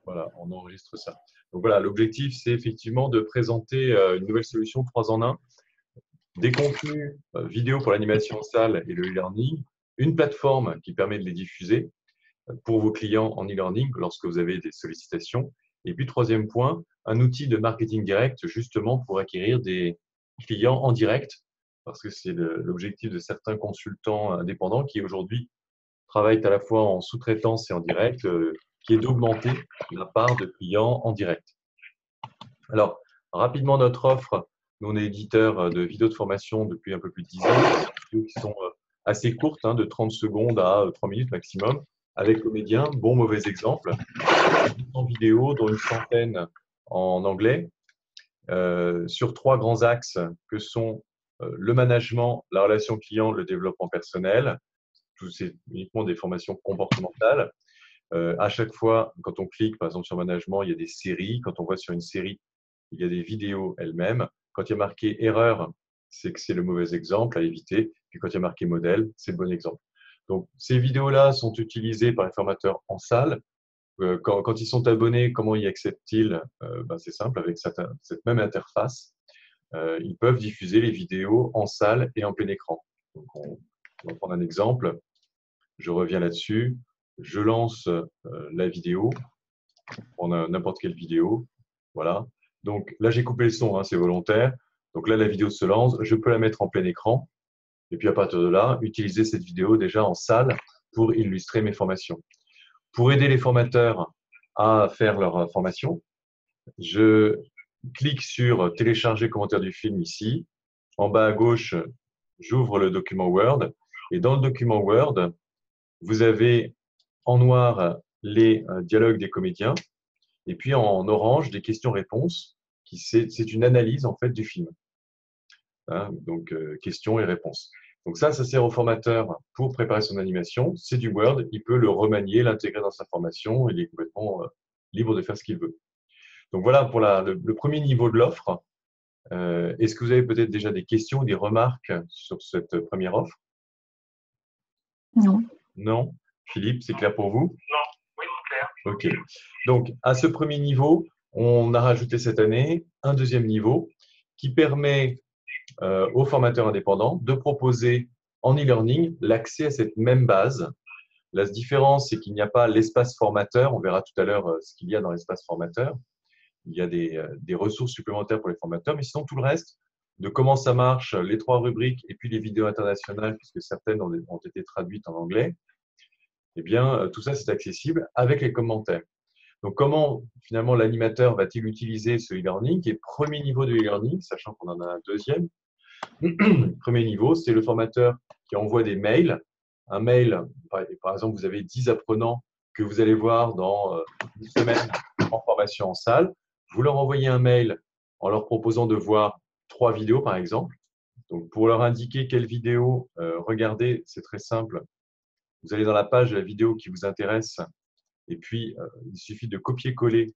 Voilà, on enregistre ça. Donc voilà, l'objectif, c'est effectivement de présenter une nouvelle solution 3 en 1, des contenus vidéo pour l'animation en salle et le e-learning, une plateforme qui permet de les diffuser pour vos clients en e-learning lorsque vous avez des sollicitations. Et puis, troisième point, un outil de marketing direct justement pour acquérir des clients en direct, parce que c'est l'objectif de certains consultants indépendants qui aujourd'hui travaillent à la fois en sous-traitance et en direct, qui est d'augmenter la part de clients en direct. Alors, rapidement, notre offre, nous, on est éditeur de vidéos de formation depuis un peu plus de 10 ans, des vidéos qui sont assez courtes, de 30 secondes à 3 minutes maximum, avec comédiens, bon, mauvais exemple, en vidéo, dont une centaine en anglais, sur 3 grands axes que sont le management, la relation client, le développement personnel. Tout c'est uniquement des formations comportementales. À chaque fois, quand on clique, par exemple, sur management, il y a des séries. Quand on voit sur une série, il y a des vidéos elles-mêmes. Quand il y a marqué erreur, c'est que c'est le mauvais exemple à éviter. Puis quand il y a marqué modèle, c'est le bon exemple. Donc, ces vidéos-là sont utilisées par les formateurs en salle. Quand ils sont abonnés, comment y accèdent-ils? C'est simple, avec cette même interface, ils peuvent diffuser les vidéos en salle et en plein écran. Donc, on va prendre un exemple. Je reviens là-dessus. Je lance la vidéo. On a n'importe quelle vidéo. Voilà. Donc là, j'ai coupé le son, c'est volontaire. Donc là, la vidéo se lance. Je peux la mettre en plein écran. Et puis à partir de là, utiliser cette vidéo déjà en salle pour illustrer mes formations. Pour aider les formateurs à faire leur formation, je clique sur télécharger commentaire du film ici. En bas à gauche, j'ouvre le document Word. Et dans le document Word, vous avez en noir les dialogues des comédiens et puis en orange des questions-réponses. C'est une analyse en fait du film. Donc questions et réponses. Donc ça sert au formateur pour préparer son animation. C'est du Word, il peut le remanier, l'intégrer dans sa formation, il est complètement libre de faire ce qu'il veut. Donc voilà pour le premier niveau de l'offre. Est-ce que vous avez peut-être déjà des questions ou des remarques sur cette première offre? Non. Non? Philippe, c'est clair pour vous? Non, oui, c'est clair. Ok. Donc, à ce premier niveau, on a rajouté cette année un deuxième niveau qui permet aux formateurs indépendants de proposer en e-learning l'accès à cette même base. La différence, c'est qu'il n'y a pas l'espace formateur. On verra tout à l'heure ce qu'il y a dans l'espace formateur. Il y a des ressources supplémentaires pour les formateurs, mais sinon tout le reste, de comment ça marche, les 3 rubriques et puis les vidéos internationales, puisque certaines ont été traduites en anglais, eh bien, tout ça, c'est accessible avec les commentaires. Donc, comment finalement l'animateur va-t-il utiliser ce e-learning qui est le premier niveau de e-learning, sachant qu'on en a un deuxième. Premier niveau, c'est le formateur qui envoie des mails. Un mail, par exemple, vous avez 10 apprenants que vous allez voir dans une semaine en formation en salle. Vous leur envoyez un mail en leur proposant de voir 3 vidéos, par exemple. Donc, pour leur indiquer quelle vidéo regarder, c'est très simple. Vous allez dans la page de la vidéo qui vous intéresse et puis il suffit de copier-coller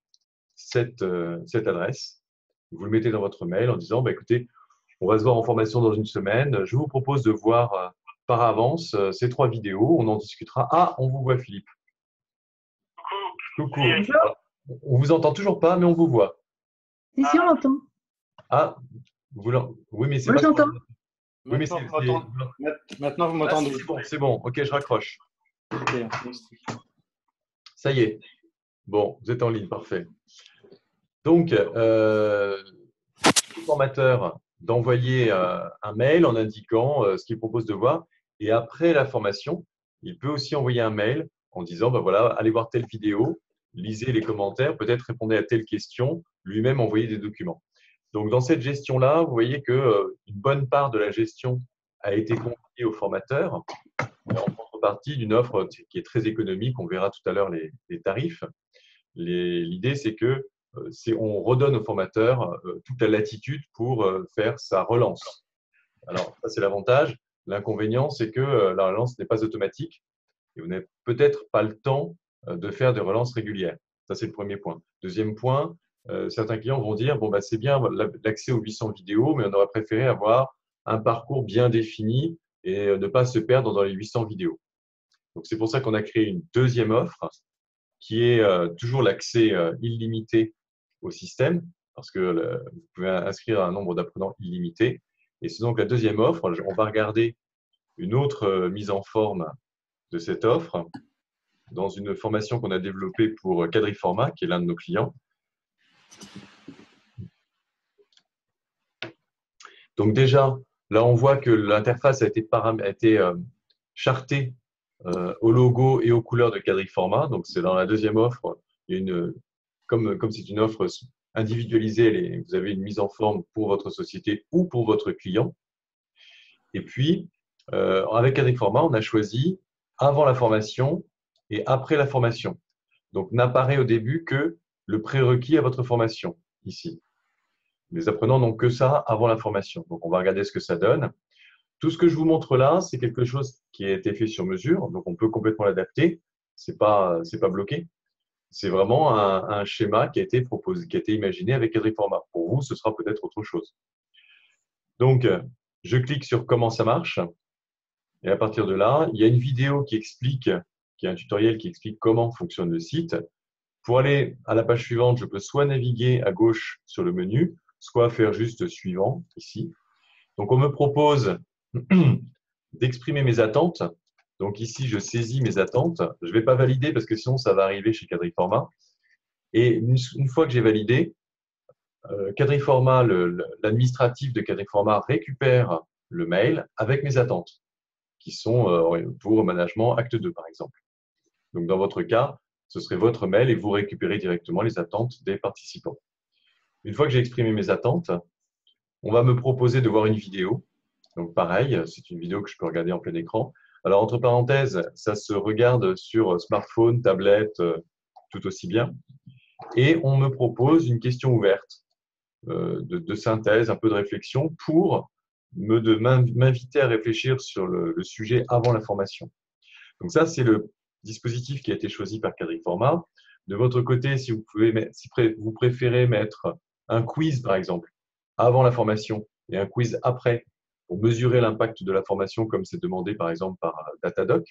cette adresse. Vous le mettez dans votre mail en disant écoutez, on va se voir en formation dans une semaine. Je vous propose de voir par avance ces 3 vidéos. On en discutera. Ah, on vous voit, Philippe. Coucou. On vous entend toujours pas, mais on vous voit. Si, on l'entend. Ah, oui, mais c'est Moi, pas. j'entends. Oui, mais maintenant, vous m'entendez. C'est bon. Ok, je raccroche. Okay. Ça y est. Bon, vous êtes en ligne, parfait. Donc, le formateur d'envoyer un mail en indiquant ce qu'il propose de voir. Et après la formation, il peut aussi envoyer un mail en disant, voilà, allez voir telle vidéo, lisez les commentaires, peut-être répondez à telle question, lui-même envoyer des documents. Donc, dans cette gestion-là, vous voyez qu'une bonne part de la gestion a été confiée au formateur en contrepartie d'une offre qui est très économique. On verra tout à l'heure les tarifs. L'idée, c'est que on redonne au formateur toute la latitude pour faire sa relance. Alors, ça, c'est l'avantage. L'inconvénient, c'est que la relance n'est pas automatique et vous n'avez peut-être pas le temps de faire des relances régulières. Ça, c'est le premier point. Deuxième point, certains clients vont dire c'est bien l'accès aux 800 vidéos, mais on aurait préféré avoir un parcours bien défini et ne pas se perdre dans les 800 vidéos. Donc, c'est pour ça qu'on a créé une deuxième offre qui est toujours l'accès illimité au système, parce que vous pouvez inscrire un nombre d'apprenants illimité. Et c'est donc la deuxième offre. On va regarder une autre mise en forme de cette offre dans une formation qu'on a développée pour Quadriforma, qui est l'un de nos clients. Donc déjà, là, on voit que l'interface a été chartée au logo et aux couleurs de Quadriforma. Donc, c'est dans la deuxième offre. Il y a comme c'est une offre individualisée, vous avez une mise en forme pour votre société ou pour votre client. Et puis, avec Quadriforma, on a choisi avant la formation et après la formation. Donc, n'apparaît au début que le prérequis à votre formation, ici. Les apprenants n'ont que ça avant la formation. Donc, on va regarder ce que ça donne. Tout ce que je vous montre là, c'est quelque chose qui a été fait sur mesure. Donc, on peut complètement l'adapter. C'est pas bloqué. C'est vraiment un schéma qui a été proposé, qui a été imaginé avec Quadriforma. Pour vous, ce sera peut-être autre chose. Donc, je clique sur comment ça marche. Et à partir de là, il y a une vidéo qui est un tutoriel qui explique comment fonctionne le site. Pour aller à la page suivante, je peux soit naviguer à gauche sur le menu, soit faire juste suivant ici. Donc, on me propose d'exprimer mes attentes. Donc ici, je saisis mes attentes. Je ne vais pas valider parce que sinon, ça va arriver chez Quadriforma. Et une fois que j'ai validé, Quadriforma, l'administratif de Quadriforma récupère le mail avec mes attentes, qui sont pour management acte 2, par exemple. Donc, dans votre cas, ce serait votre mail et vous récupérez directement les attentes des participants. Une fois que j'ai exprimé mes attentes, on va me proposer de voir une vidéo. Donc, pareil, c'est une vidéo que je peux regarder en plein écran. Alors, entre parenthèses, ça se regarde sur smartphone, tablette, tout aussi bien. Et on me propose une question ouverte de synthèse, un peu de réflexion pour m'inviter à réfléchir sur le sujet avant la formation. Donc ça, c'est le dispositif qui a été choisi par Quadriforma. De votre côté, si vous préférez mettre un quiz, par exemple, avant la formation et un quiz après, pour mesurer l'impact de la formation, comme c'est demandé, par exemple, par Datadoc,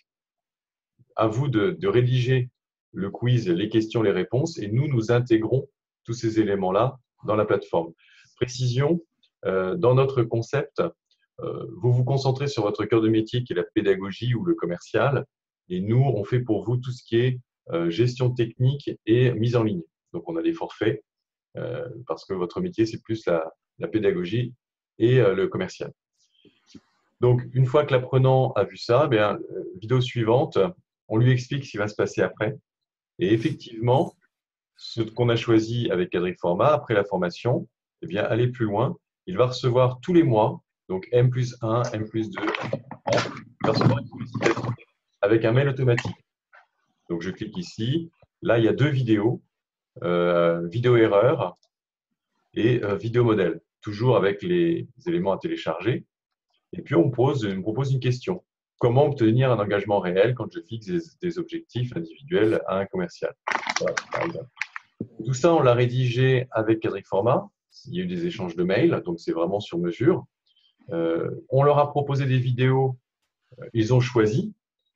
à vous de rédiger le quiz, les questions, les réponses, et nous intégrons tous ces éléments-là dans la plateforme. Précision, dans notre concept, vous vous concentrez sur votre cœur de métier qui est la pédagogie ou le commercial, et nous, on fait pour vous tout ce qui est gestion technique et mise en ligne. Donc, on a des forfaits parce que votre métier, c'est plus la pédagogie et le commercial. Donc, une fois que l'apprenant a vu ça, vidéo suivante, on lui explique ce qui va se passer après. Et effectivement, ce qu'on a choisi avec Quadriforma, après la formation, aller plus loin. Il va recevoir tous les mois, donc M+1, M+2, il va recevoir une sollicitation avec un mail automatique. Donc, je clique ici. Là, il y a deux vidéos, vidéo erreur et vidéo modèle, toujours avec les éléments à télécharger. Et puis, on me propose une question. Comment obtenir un engagement réel quand je fixe des objectifs individuels à un commercial? Voilà, par exemple. Tout ça, on l'a rédigé avec Quadriforma. Il y a eu des échanges de mails, donc c'est vraiment sur mesure. On leur a proposé des vidéos, ils ont choisi,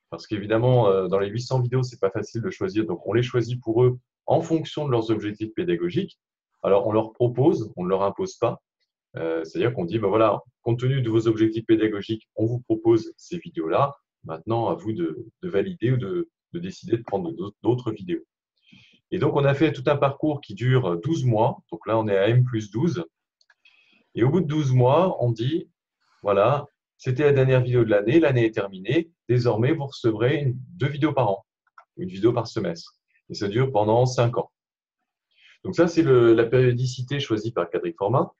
parce qu'évidemment, dans les 800 vidéos, ce n'est pas facile de choisir, donc on les choisit pour eux en fonction de leurs objectifs pédagogiques. Alors, on leur propose, on ne leur impose pas. C'est-à-dire qu'on dit, voilà, compte tenu de vos objectifs pédagogiques, on vous propose ces vidéos-là. Maintenant, à vous de valider ou de décider de prendre d'autres vidéos. Et donc, on a fait tout un parcours qui dure 12 mois. Donc là, on est à M+12. Et au bout de 12 mois, on dit, voilà, c'était la dernière vidéo de l'année, l'année est terminée. Désormais, vous recevrez 2 vidéos par an, une vidéo par semestre. Et ça dure pendant 5 ans. Donc ça, c'est la périodicité choisie par Quadriforma.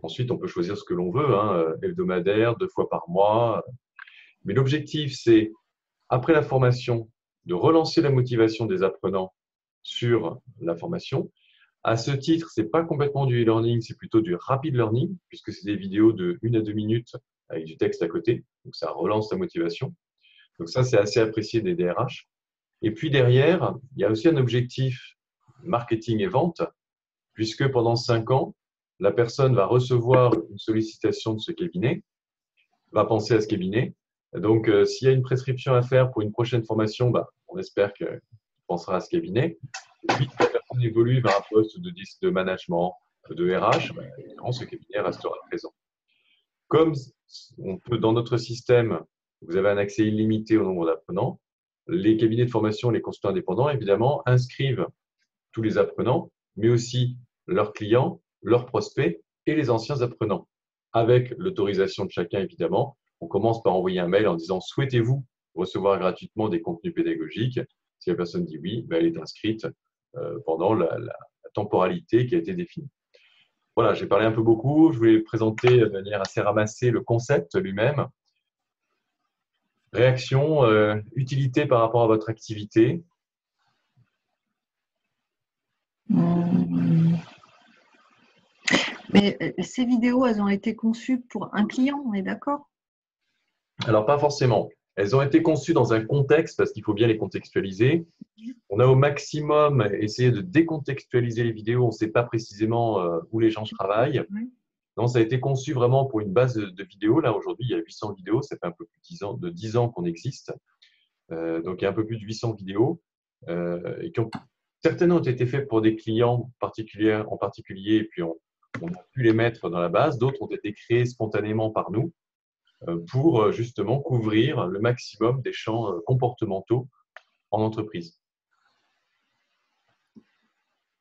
Ensuite, on peut choisir ce que l'on veut, hebdomadaire, 2 fois par mois. Mais l'objectif, c'est, après la formation, de relancer la motivation des apprenants sur la formation. À ce titre, ce n'est pas complètement du e-learning, c'est plutôt du rapid learning, puisque c'est des vidéos de 1 à 2 minutes avec du texte à côté. Donc, ça relance la motivation. Donc, ça, c'est assez apprécié des DRH. Et puis, derrière, il y a aussi un objectif marketing et vente, puisque pendant 5 ans, la personne va recevoir une sollicitation de ce cabinet, va penser à ce cabinet. Donc, s'il y a une prescription à faire pour une prochaine formation, on espère pensera à ce cabinet. Et puis, si la personne évolue vers un poste de management, de RH, ben, évidemment, ce cabinet restera présent. Comme on peut, dans notre système, vous avez un accès illimité au nombre d'apprenants, les cabinets de formation, les consultants indépendants, évidemment, inscrivent tous les apprenants, mais aussi leurs clients, leurs prospects et les anciens apprenants. Avec l'autorisation de chacun, évidemment, on commence par envoyer un mail en disant « Souhaitez-vous recevoir gratuitement des contenus pédagogiques ?» Si la personne dit oui, ben, elle est inscrite pendant la temporalité qui a été définie. Voilà, j'ai parlé un peu beaucoup. Je voulais présenter de manière assez ramassée le concept lui-même. Réaction, utilité par rapport à votre activité. Mais ces vidéos, elles ont été conçues pour un client, on est d'accord? Alors, pas forcément. Elles ont été conçues dans un contexte parce qu'il faut bien les contextualiser. On a au maximum essayé de décontextualiser les vidéos. On ne sait pas précisément où les gens travaillent. Non, ça a été conçu vraiment pour une base de vidéos. Là, aujourd'hui, il y a 800 vidéos. Ça fait un peu plus de 10 ans qu'on existe. Donc, il y a un peu plus de 800 vidéos. Et certaines ont été faites pour des clients en particulier, et puis on a pu les mettre dans la base. D'autres ont été créées spontanément par nous pour justement couvrir le maximum des champs comportementaux en entreprise.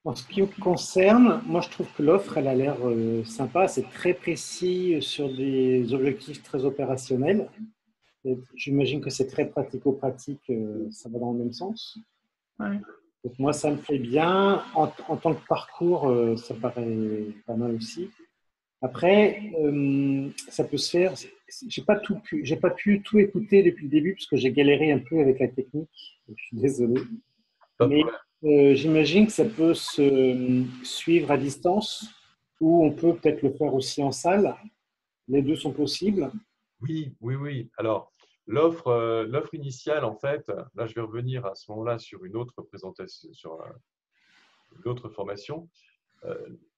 En ce qui me concerne, moi je trouve que l'offre, elle a l'air sympa, c'est très précis sur des objectifs très opérationnels. J'imagine que c'est très pratico-pratique, ça va dans le même sens. Ouais. Donc moi, ça me plaît bien. En tant que parcours, ça paraît pas mal aussi. Après, ça peut se faire. J'ai pas pu tout écouter depuis le début parce que j'ai galéré un peu avec la technique. Je suis désolé. Mais j'imagine que ça peut se suivre à distance ou on peut peut-être le faire aussi en salle. Les deux sont possibles. Oui, oui, oui. Alors, l'offre initiale, en fait, là, je vais revenir à ce moment-là sur une autre présentation, sur une autre formation.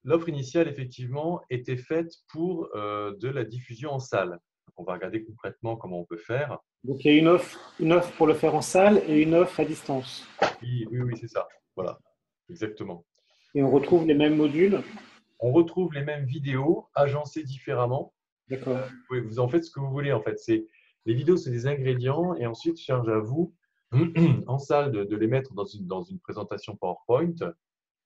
L'offre initiale, effectivement, était faite pour de la diffusion en salle. On va regarder concrètement comment on peut faire. Donc, il y a une offre pour le faire en salle et une offre à distance. Oui, oui, oui, c'est ça. Voilà, exactement. Et on retrouve les mêmes modules. On retrouve les mêmes vidéos agencées différemment. D'accord. Vous en faites ce que vous voulez, en fait. Les vidéos, c'est des ingrédients et ensuite, charge à vous, en salle, de les mettre dans une présentation PowerPoint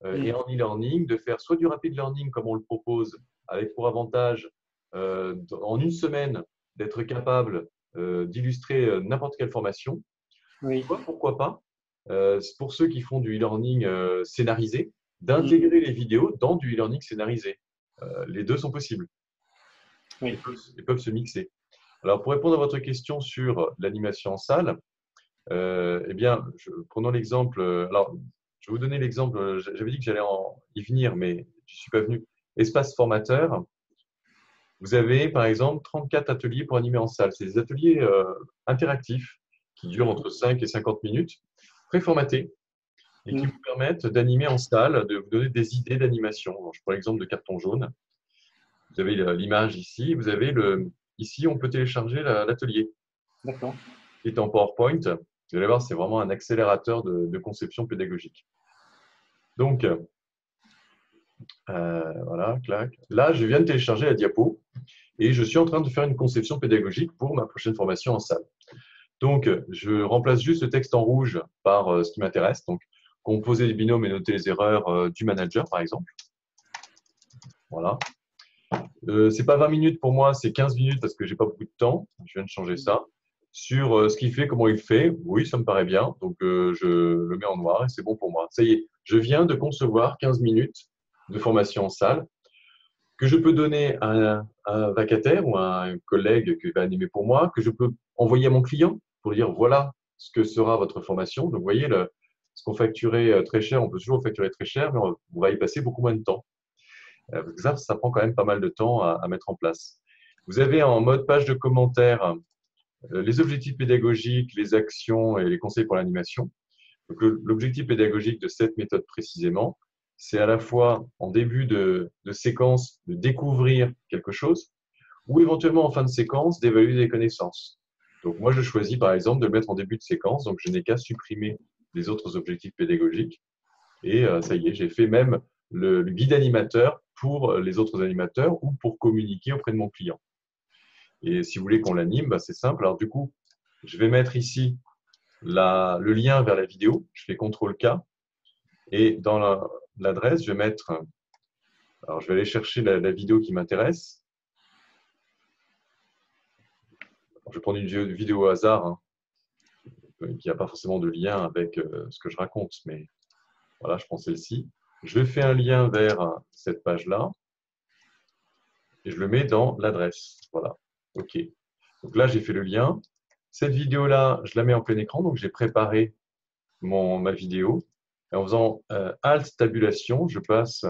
et en e-learning, de faire soit du rapid learning comme on le propose, avec pour avantage, en une semaine, d'être capable d'illustrer n'importe quelle formation. Oui. Soit, pourquoi pas, pour ceux qui font du e-learning scénarisé, d'intégrer les vidéos dans du e-learning scénarisé. Les deux sont possibles. Oui. Ils peuvent se mixer. Alors, pour répondre à votre question sur l'animation en salle, eh bien, prenons l'exemple. Alors, je vais vous donner l'exemple. J'avais dit que j'allais y venir, mais je ne suis pas venu. Espace formateur. Vous avez, par exemple, 34 ateliers pour animer en salle. C'est des ateliers interactifs qui durent entre 5 et 50 minutes, préformatés, et qui vous permettent d'animer en salle, de vous donner des idées d'animation. Je prends l'exemple de carton jaune. Vous avez l'image ici. Vous avez ici, on peut télécharger l'atelier. D'accord. Qui est en PowerPoint. Vous allez voir, c'est vraiment un accélérateur de conception pédagogique. Donc, voilà, clac. Là, je viens de télécharger la diapo et je suis en train de faire une conception pédagogique pour ma prochaine formation en salle. Donc, je remplace juste le texte en rouge par ce qui m'intéresse. Donc, composer des binômes et noter les erreurs du manager, par exemple. Voilà. Ce n'est pas 20 minutes pour moi, c'est 15 minutes parce que je n'ai pas beaucoup de temps. Je viens de changer ça. Sur ce qu'il fait, comment il fait, oui, ça me paraît bien. Donc, je le mets en noir et c'est bon pour moi. Ça y est, je viens de concevoir 15 minutes de formation en salle que je peux donner à un vacataire ou à un collègue qui va animer pour moi, que je peux envoyer à mon client pour dire voilà ce que sera votre formation. Donc, vous voyez, ce qu'on facturait très cher, on peut toujours facturer très cher, mais on va y passer beaucoup moins de temps. Parce que ça prend quand même pas mal de temps à mettre en place. Vous avez en mode page de commentaires les objectifs pédagogiques, les actions et les conseils pour l'animation. L'objectif pédagogique de cette méthode précisément, c'est à la fois en début de séquence de découvrir quelque chose ou éventuellement en fin de séquence d'évaluer des connaissances. Donc moi, je choisis par exemple de le mettre en début de séquence, donc je n'ai qu'à supprimer des autres objectifs pédagogiques. Et ça y est, j'ai fait même le guide animateur pour les autres animateurs ou pour communiquer auprès de mon client. Et si vous voulez qu'on l'anime, bah, c'est simple. Alors du coup, je vais mettre ici le lien vers la vidéo. Je fais CTRL-K. Et dans l'adresse, je vais mettre… Alors, je vais aller chercher la vidéo qui m'intéresse. Je vais prendre une vidéo au hasard, hein, qui n'a pas forcément de lien avec ce que je raconte. Mais voilà, je prends celle-ci. Je fais un lien vers cette page-là. Et je le mets dans l'adresse. Voilà. OK. Donc là, j'ai fait le lien. Cette vidéo-là, je la mets en plein écran. Donc, j'ai préparé ma vidéo. Et en faisant Alt Tabulation, je passe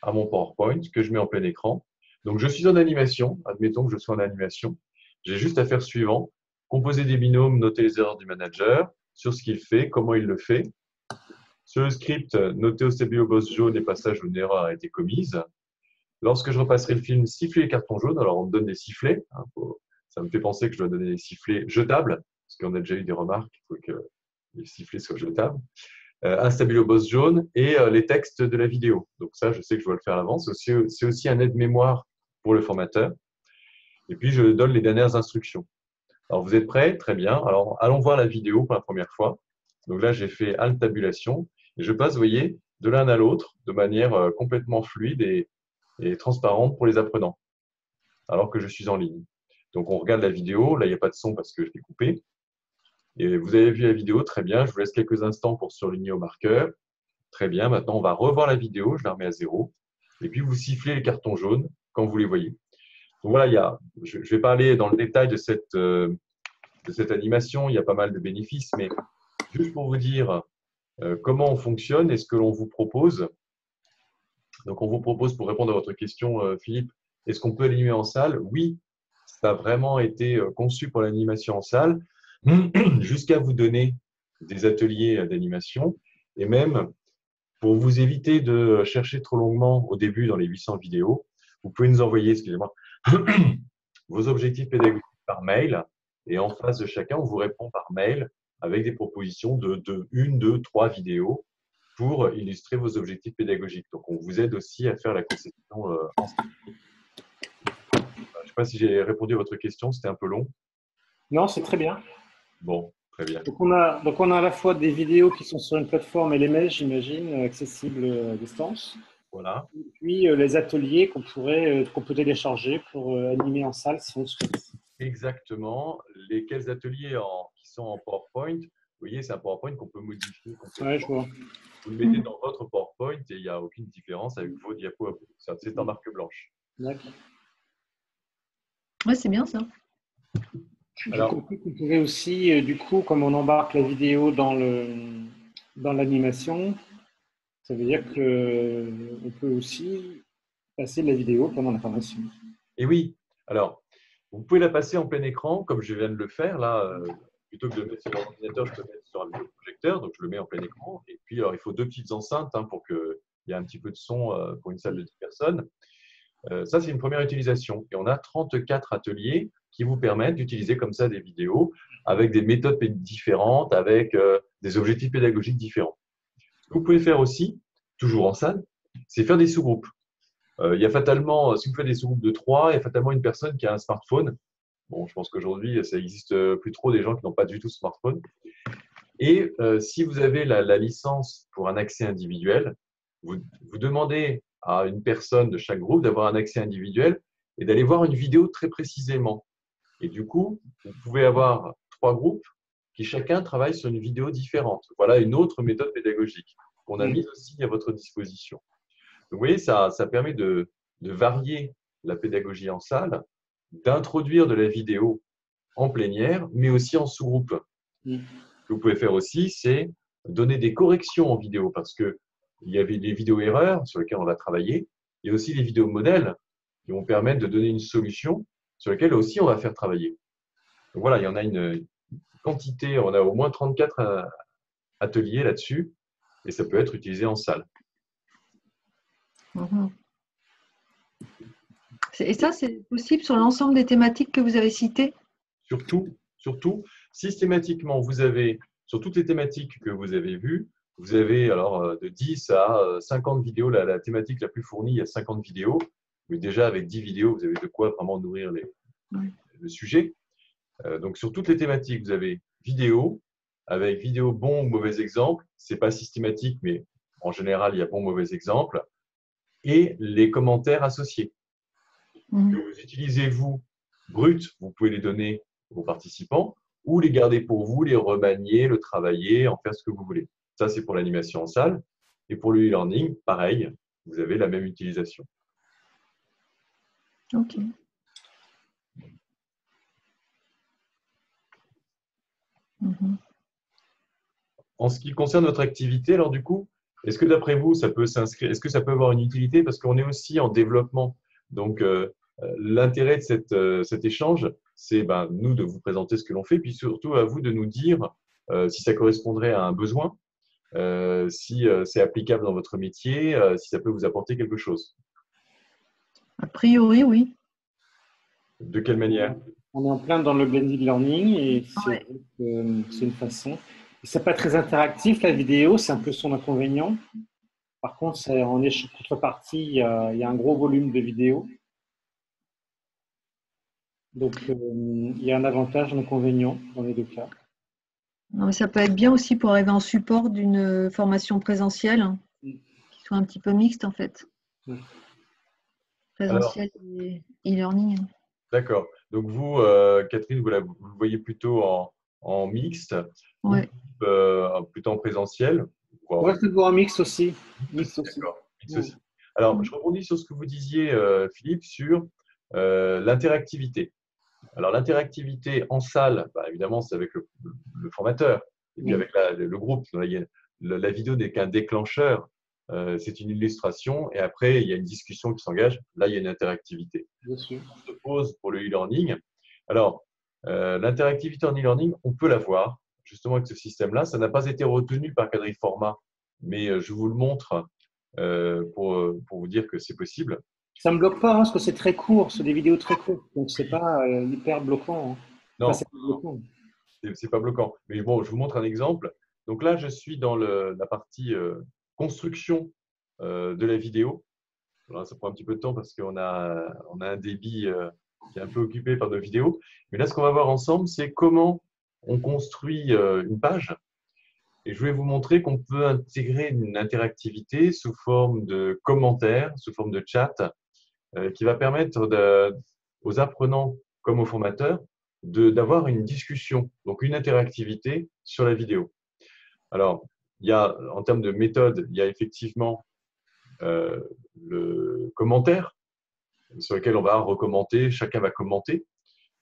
à mon PowerPoint que je mets en plein écran. Donc, je suis en animation. Admettons que je sois en animation. J'ai juste à faire suivant. Composer des binômes, noter les erreurs du manager sur ce qu'il fait, comment il le fait. Sur le script, noter au stabilo boss jaune les passages où une erreur a été commise. Lorsque je repasserai le film, siffler les cartons jaunes. Alors, on me donne des sifflets. Hein, ça me fait penser que je dois donner des sifflets jetables, parce qu'on a déjà eu des remarques. Il faut que les sifflets soient jetables. Un stabilo boss jaune et les textes de la vidéo. Donc ça, je sais que je dois le faire à l'avance. C'est aussi un aide-mémoire pour le formateur. Et puis, je donne les dernières instructions. Alors, vous êtes prêts? Très bien. Alors, allons voir la vidéo pour la première fois. Donc là, j'ai fait Alt Tabulation. Et je passe, vous voyez, de l'un à l'autre de manière complètement fluide et transparente pour les apprenants, alors que je suis en ligne. Donc, on regarde la vidéo. Là, il n'y a pas de son parce que je l'ai coupé. Et vous avez vu la vidéo, très bien. Je vous laisse quelques instants pour surligner au marqueur. Très bien. Maintenant, on va revoir la vidéo. Je la remets à 0. Et puis, vous sifflez les cartons jaunes quand vous les voyez. Donc voilà, je vais pas aller dans le détail de cette animation. Il y a pas mal de bénéfices, mais juste pour vous dire comment on fonctionne et ce que l'on vous propose. Donc, on vous propose, pour répondre à votre question, Philippe, est-ce qu'on peut animer en salle? Oui, ça a vraiment été conçu pour l'animation en salle, jusqu'à vous donner des ateliers d'animation. Et même, pour vous éviter de chercher trop longuement au début dans les 800 vidéos, vous pouvez nous envoyer, excusez-moi, vos objectifs pédagogiques par mail. Et en face de chacun, on vous répond par mail avec des propositions de 1, 2, 3 vidéos pour illustrer vos objectifs pédagogiques. Donc, on vous aide aussi à faire la conception ensemble. Je ne sais pas si j'ai répondu à votre question, c'était un peu long. Non, c'est très bien. Bon, très bien. Donc on a à la fois des vidéos qui sont sur une plateforme LMS, j'imagine, accessibles à distance. Voilà. Et puis les ateliers qu'on peut télécharger pour animer en salle si on le souhaite. Exactement. Quels ateliers qui sont en PowerPoint? Vous voyez, c'est un PowerPoint qu'on peut modifier complètement. Ouais, je vois. Vous le mettez dans votre PowerPoint et il n'y a aucune différence avec vos diapos à vous. C'est en marque blanche. D'accord. Ouais, c'est bien ça. J'ai compris qu'on pouvait aussi, du coup, comme on embarque la vidéo dans l'animation, ça veut dire qu'on peut aussi passer de la vidéo pendant la formation. Et oui, alors, vous pouvez la passer en plein écran, comme je viens de le faire. Là, plutôt que de le mettre sur l'ordinateur, je peux le mettre sur un vidéoprojecteur. Donc, je le mets en plein écran. Et puis, alors, il faut 2 petites enceintes pour qu'il y ait un petit peu de son pour une salle de 10 personnes. Ça, c'est une première utilisation. Et on a 34 ateliers qui vous permettent d'utiliser comme ça des vidéos avec des méthodes différentes, avec des objectifs pédagogiques différents. Ce que vous pouvez faire aussi, toujours en salle, c'est faire des sous-groupes. Il y a fatalement, si vous faites des sous-groupes de 3, il y a fatalement une personne qui a un smartphone. Bon, je pense qu'aujourd'hui, ça n'existe plus trop des gens qui n'ont pas du tout de smartphone. Et si vous avez la licence pour un accès individuel, vous demandez à une personne de chaque groupe d'avoir un accès individuel et d'aller voir une vidéo très précisément. Et du coup, vous pouvez avoir 3 groupes qui chacun travaille sur une vidéo différente. Voilà une autre méthode pédagogique qu'on a mise aussi à votre disposition. Donc, vous voyez, ça permet de varier la pédagogie en salle, d'introduire de la vidéo en plénière, mais aussi en sous-groupe. Ce que vous pouvez faire aussi, c'est donner des corrections en vidéo, parce qu'il y avait des vidéos erreurs sur lesquelles on va travailler. Il y a aussi des vidéos modèles qui vont permettre de donner une solution sur lesquelles aussi on va faire travailler. Donc voilà, il y en a une quantité, on a au moins 34 ateliers là-dessus, et ça peut être utilisé en salle. Et ça, c'est possible sur l'ensemble des thématiques que vous avez citées? Surtout, systématiquement, vous avez sur toutes les thématiques que vous avez vues, vous avez alors de 10 à 50 vidéos. La thématique la plus fournie, il y a 50 vidéos. Mais déjà, avec 10 vidéos, vous avez de quoi vraiment nourrir le sujet. Donc, sur toutes les thématiques, vous avez vidéo, avec vidéo bon ou mauvais exemple. Ce n'est pas systématique, mais en général, il y a bon ou mauvais exemple. Et les commentaires associés. Que vous utilisez, vous, bruts, vous pouvez les donner aux participants ou les garder pour vous, les remanier, le travailler, en faire ce que vous voulez. Ça, c'est pour l'animation en salle. Et pour le e-learning, pareil, vous avez la même utilisation. Ok. En ce qui concerne votre activité, alors du coup, est-ce que d'après vous, ça peut s'inscrire, est-ce que ça peut avoir une utilité? Parce qu'on est aussi en développement. Donc, l'intérêt de cet échange, c'est nous de vous présenter ce que l'on fait, puis surtout à vous de nous dire si ça correspondrait à un besoin, si c'est applicable dans votre métier, si ça peut vous apporter quelque chose. A priori, oui. De quelle manière? On est en plein dans le blended learning et Ouais. c'est une façon. C'est pas très interactif la vidéo, c'est un peu son inconvénient. Par contre, en contrepartie, il y a un gros volume de vidéos. Donc, il y a un avantage, un inconvénient dans les deux cas. Non, mais ça peut être bien aussi pour arriver en support d'une formation présentielle, hein, qui soit un petit peu mixte en fait. Présentiel et e-learning. D'accord. Donc vous, Catherine, vous le voyez plutôt en mixte, Ouais. plutôt en présentiel. On va voir un mix aussi. D'accord. Mix aussi. Alors, je rebondis sur ce que vous disiez, Philippe, sur l'interactivité. Alors, l'interactivité en salle, évidemment, c'est avec le formateur et puis avec le groupe. La vidéo n'est qu'un déclencheur. C'est une illustration et après, il y a une discussion qui s'engage. Là, il y a une interactivité. Bien sûr. On se pose pour le e-learning. Alors, l'interactivité en e-learning, on peut l'avoir justement avec ce système-là. Ça n'a pas été retenu par Quadriformat, mais je vous le montre pour vous dire que c'est possible. Ça ne me bloque pas, hein, parce que c'est très court, c'est des vidéos très courtes, donc c'est pas hyper bloquant. Hein. Non, Enfin, c'est pas bloquant. c'est pas bloquant. Mais bon, je vous montre un exemple. Donc là, je suis dans la partie construction de la vidéo. Alors, ça prend un petit peu de temps parce qu'on a un débit qui est un peu occupé par nos vidéos. Mais là, ce qu'on va voir ensemble, c'est comment on construit une page. Et je vais vous montrer qu'on peut intégrer une interactivité sous forme de commentaires, sous forme de chat, qui va permettre aux apprenants comme aux formateurs d'avoir une discussion, donc une interactivité sur la vidéo. Alors, en termes de méthode, il y a effectivement le commentaire sur lequel on va recommenter, chacun va commenter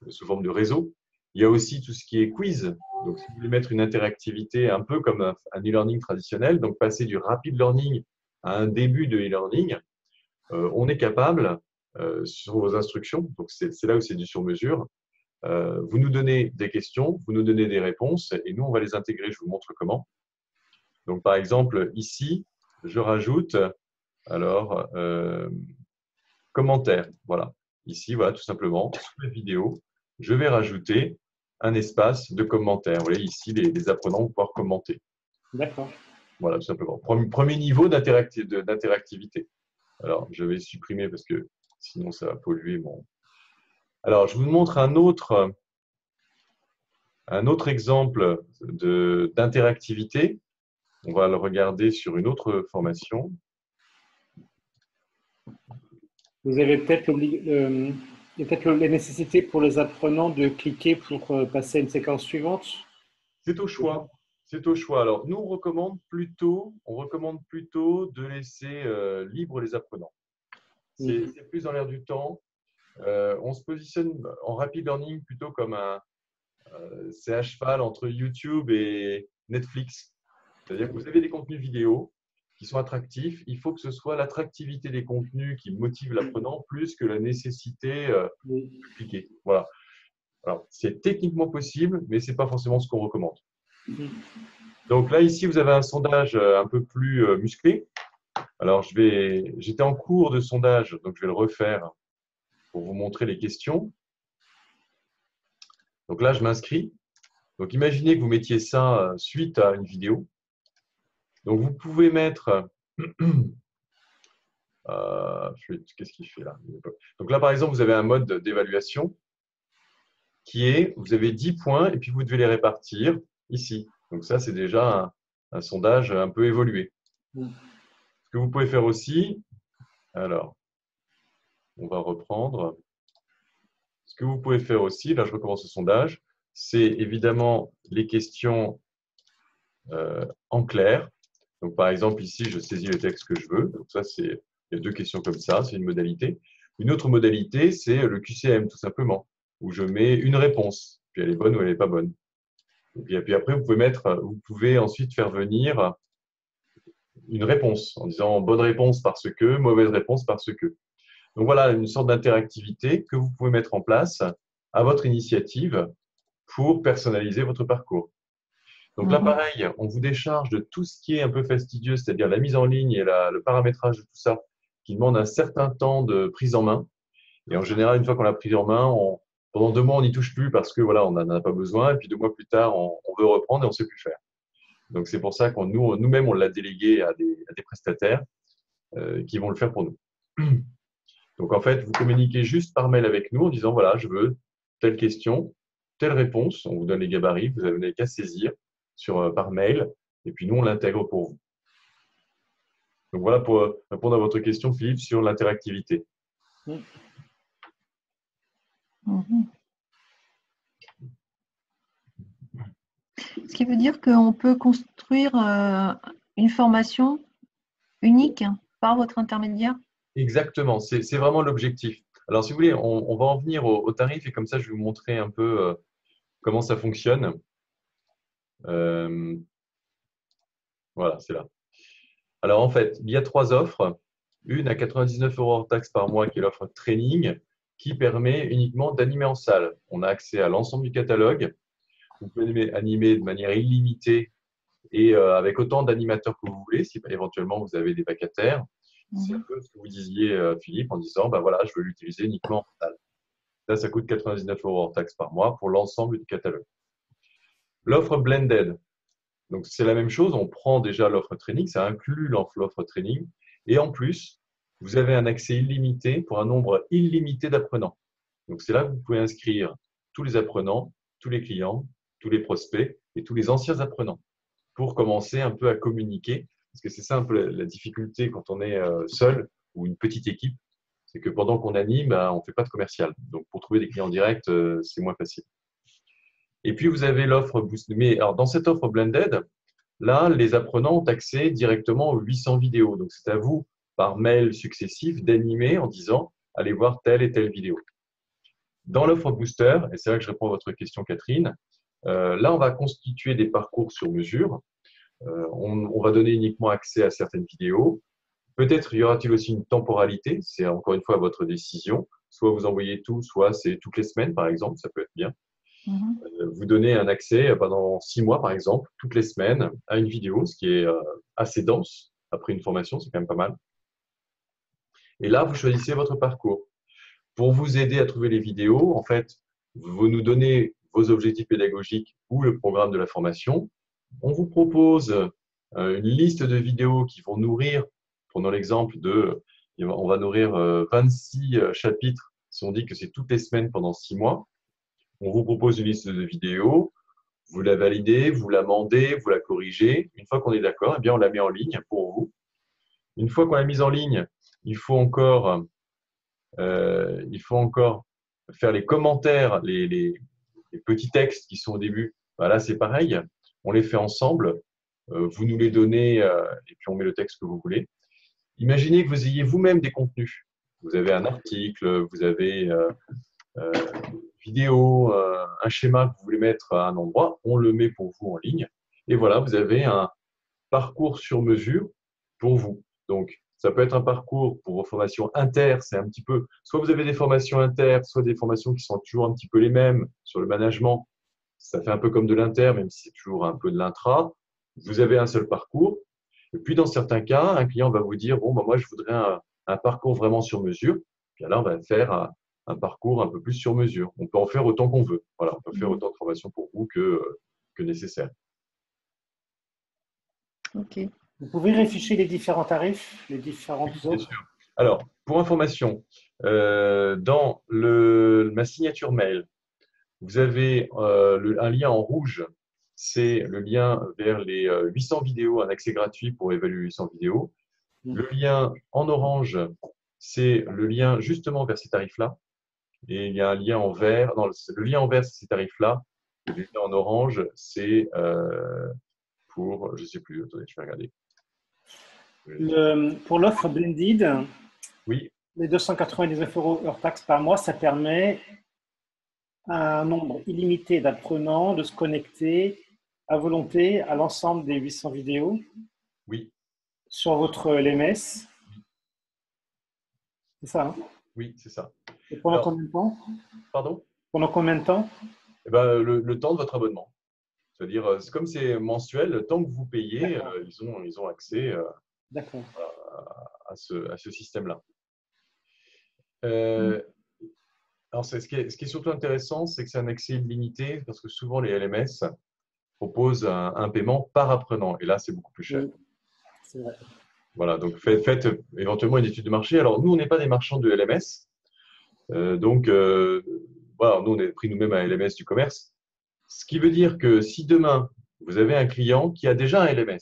sous forme de réseau. Il y a aussi tout ce qui est quiz. Donc, si vous voulez mettre une interactivité un peu comme un e-learning traditionnel, donc passer du rapid learning à un début de e-learning, on est capable, sur vos instructions, donc c'est là où c'est du sur-mesure, vous nous donnez des questions, vous nous donnez des réponses et nous, on va les intégrer. Je vous montre comment. Donc, par exemple, ici, je rajoute alors commentaire. Voilà. Ici, voilà, tout simplement, sous la vidéo, je vais rajouter un espace de commentaires. Vous voyez, ici, les apprenants vont pouvoir commenter. D'accord. Voilà, tout simplement. Premier niveau d'interactivité. Alors, je vais supprimer parce que sinon, ça va polluer mon… Alors, je vous montre un autre exemple d'interactivité. On va le regarder sur une autre formation. Vous avez peut-être la nécessité pour les apprenants de cliquer pour passer à une séquence suivante. C'est au choix. C'est au choix. Alors, nous, on recommande plutôt de laisser libre les apprenants. C'est plus dans l'air du temps. On se positionne en rapid learning plutôt comme c'est à cheval entre YouTube et Netflix. C'est-à-dire que vous avez des contenus vidéo qui sont attractifs. Il faut que ce soit l'attractivité des contenus qui motive l'apprenant plus que la nécessité de cliquer. Voilà. Alors, c'est techniquement possible, mais ce n'est pas forcément ce qu'on recommande. Donc là, ici, vous avez un sondage un peu plus musclé. Alors, j'étais en cours de sondage, donc je vais le refaire pour vous montrer les questions. Donc là, je m'inscris. Donc, imaginez que vous mettiez ça suite à une vidéo. Donc, vous pouvez mettre… qu'est-ce qu'il fait là? Donc là, par exemple, vous avez un mode d'évaluation qui est, vous avez 10 points et puis vous devez les répartir ici. Donc ça, c'est déjà un sondage un peu évolué. Ce que vous pouvez faire aussi, alors, on va reprendre. Ce que vous pouvez faire aussi, là je recommence le sondage, c'est évidemment les questions en clair. Donc par exemple, ici, je saisis le texte que je veux. Donc ça, il y a 2 questions comme ça, c'est une modalité. Une autre modalité, c'est le QCM, tout simplement, où je mets une réponse, puis elle est bonne ou elle n'est pas bonne. Et puis après, vous pouvez ensuite faire venir une réponse en disant bonne réponse parce que, mauvaise réponse parce que. Donc voilà, une sorte d'interactivité que vous pouvez mettre en place à votre initiative pour personnaliser votre parcours. Donc là, pareil, on vous décharge de tout ce qui est un peu fastidieux, c'est-à-dire la mise en ligne et le paramétrage de tout ça, qui demande un certain temps de prise en main. Et en général, une fois qu'on l'a pris en main, pendant 2 mois, on n'y touche plus parce que voilà, on n'en a pas besoin. Et puis 2 mois plus tard, on veut reprendre et on ne sait plus faire. Donc c'est pour ça qu'on nous-mêmes, on l'a délégué à des prestataires qui vont le faire pour nous. Donc en fait, vous communiquez juste par mail avec nous en disant voilà, je veux telle question, telle réponse. On vous donne les gabarits, vous n'avez qu'à saisir par mail et puis nous, on l'intègre pour vous. Donc voilà pour répondre à votre question, Philippe, sur l'interactivité. Ce qui veut dire qu'on peut construire une formation unique par votre intermédiaire? Exactement, c'est vraiment l'objectif. Alors, si vous voulez, on va en venir au tarif et comme ça, je vais vous montrer un peu comment ça fonctionne. Voilà, c'est là. Alors, en fait, il y a 3 offres. Une à 99 € hors taxe par mois, qui est l'offre training, qui permet uniquement d'animer en salle. On a accès à l'ensemble du catalogue. Vous pouvez animer de manière illimitée et avec autant d'animateurs que vous voulez, si éventuellement vous avez des vacataires. C'est un peu ce que vous disiez, Philippe, en disant bah voilà, je veux l'utiliser uniquement en salle. Ça coûte 99 € hors taxe par mois pour l'ensemble du catalogue. L'offre blended, donc c'est la même chose, on prend déjà l'offre training, ça inclut l'offre training, et en plus, vous avez un accès illimité pour un nombre illimité d'apprenants. Donc c'est là que vous pouvez inscrire tous les apprenants, tous les clients, tous les prospects et tous les anciens apprenants pour commencer un peu à communiquer. Parce que c'est ça un peu la difficulté quand on est seul ou une petite équipe, c'est que pendant qu'on anime, on ne fait pas de commercial. Donc pour trouver des clients directs, c'est moins facile. Et puis vous avez l'offre Boost. Mais alors, dans cette offre Blended, là, les apprenants ont accès directement aux 800 vidéos. Donc c'est à vous, par mail successif, d'animer en disant allez voir telle et telle vidéo. Dans l'offre Booster, et c'est là que je réponds à votre question, Catherine, là, on va constituer des parcours sur mesure. On va donner uniquement accès à certaines vidéos. Peut-être y aura-t-il aussi une temporalité, c'est encore une fois votre décision. Soit vous envoyez tout, soit c'est toutes les semaines, par exemple, ça peut être bien. Vous donnez un accès pendant 6 mois, par exemple, toutes les semaines, à une vidéo, ce qui est assez dense. Après une formation, c'est quand même pas mal. Et là, vous choisissez votre parcours. Pour vous aider à trouver les vidéos, en fait, vous nous donnez vos objectifs pédagogiques ou le programme de la formation. On vous propose une liste de vidéos qui vont nourrir, prenons l'exemple on va nourrir 26 chapitres si on dit que c'est toutes les semaines pendant 6 mois. On vous propose une liste de vidéos, vous la validez, vous l'amendez, vous la corrigez. Une fois qu'on est d'accord, eh bien, on la met en ligne pour vous. Une fois qu'on l'a mise en ligne, il faut encore faire les commentaires, les petits textes qui sont au début. Là, c'est pareil. On les fait ensemble. Vous nous les donnez et puis on met le texte que vous voulez. Imaginez que vous ayez vous-même des contenus. Vous avez un article, vous avez une vidéo, un schéma que vous voulez mettre à un endroit. On le met pour vous en ligne. Et voilà, vous avez un parcours sur mesure pour vous. Donc, ça peut être un parcours pour vos formations inter, c'est un petit peu, soit vous avez des formations inter, soit des formations qui sont toujours un petit peu les mêmes sur le management. Ça fait un peu comme de l'inter, même si c'est toujours un peu de l'intra. Vous avez un seul parcours. Et puis, dans certains cas, un client va vous dire, bon, moi, je voudrais un parcours vraiment sur mesure. Puis là, on va faire un parcours un peu plus sur mesure. On peut en faire autant qu'on veut. Voilà, on peut faire autant de formations pour vous que que nécessaire. Ok. Vous pouvez réfléchir les différents tarifs, les différentes Bien offres. sûr. Alors, pour information, dans ma signature mail, vous avez un lien en rouge, c'est le lien vers les 800 vidéos, un accès gratuit pour évaluer 800 vidéos. Le lien en orange, c'est le lien justement vers ces tarifs-là. Et il y a un lien en vert. Non, le lien en vert, c'est ces tarifs-là. Et le lien en orange, c'est pour, je ne sais plus, attendez, je vais regarder. Pour l'offre Blended, Oui, les 299 € hors taxe par mois, ça permet à un nombre illimité d'apprenants de se connecter à volonté à l'ensemble des 800 vidéos oui, sur votre LMS. C'est ça, hein? oui, c'est ça. Et pendant Alors, combien de temps? pardon? Pendant combien de temps? Eh ben, le temps de votre abonnement. C'est-à-dire, comme c'est mensuel, le temps que vous payez, ils ont accès D'accord. à ce système-là. Alors, ce qui est surtout intéressant, c'est que c'est un accès illimité parce que souvent les LMS proposent un paiement par apprenant. Et là, c'est beaucoup plus cher. Oui, c'est vrai. Voilà, donc faites éventuellement une étude de marché. Alors, nous, on n'est pas des marchands de LMS. Donc, voilà, nous, on est pris nous-mêmes un LMS du commerce. Ce qui veut dire que si demain, vous avez un client qui a déjà un LMS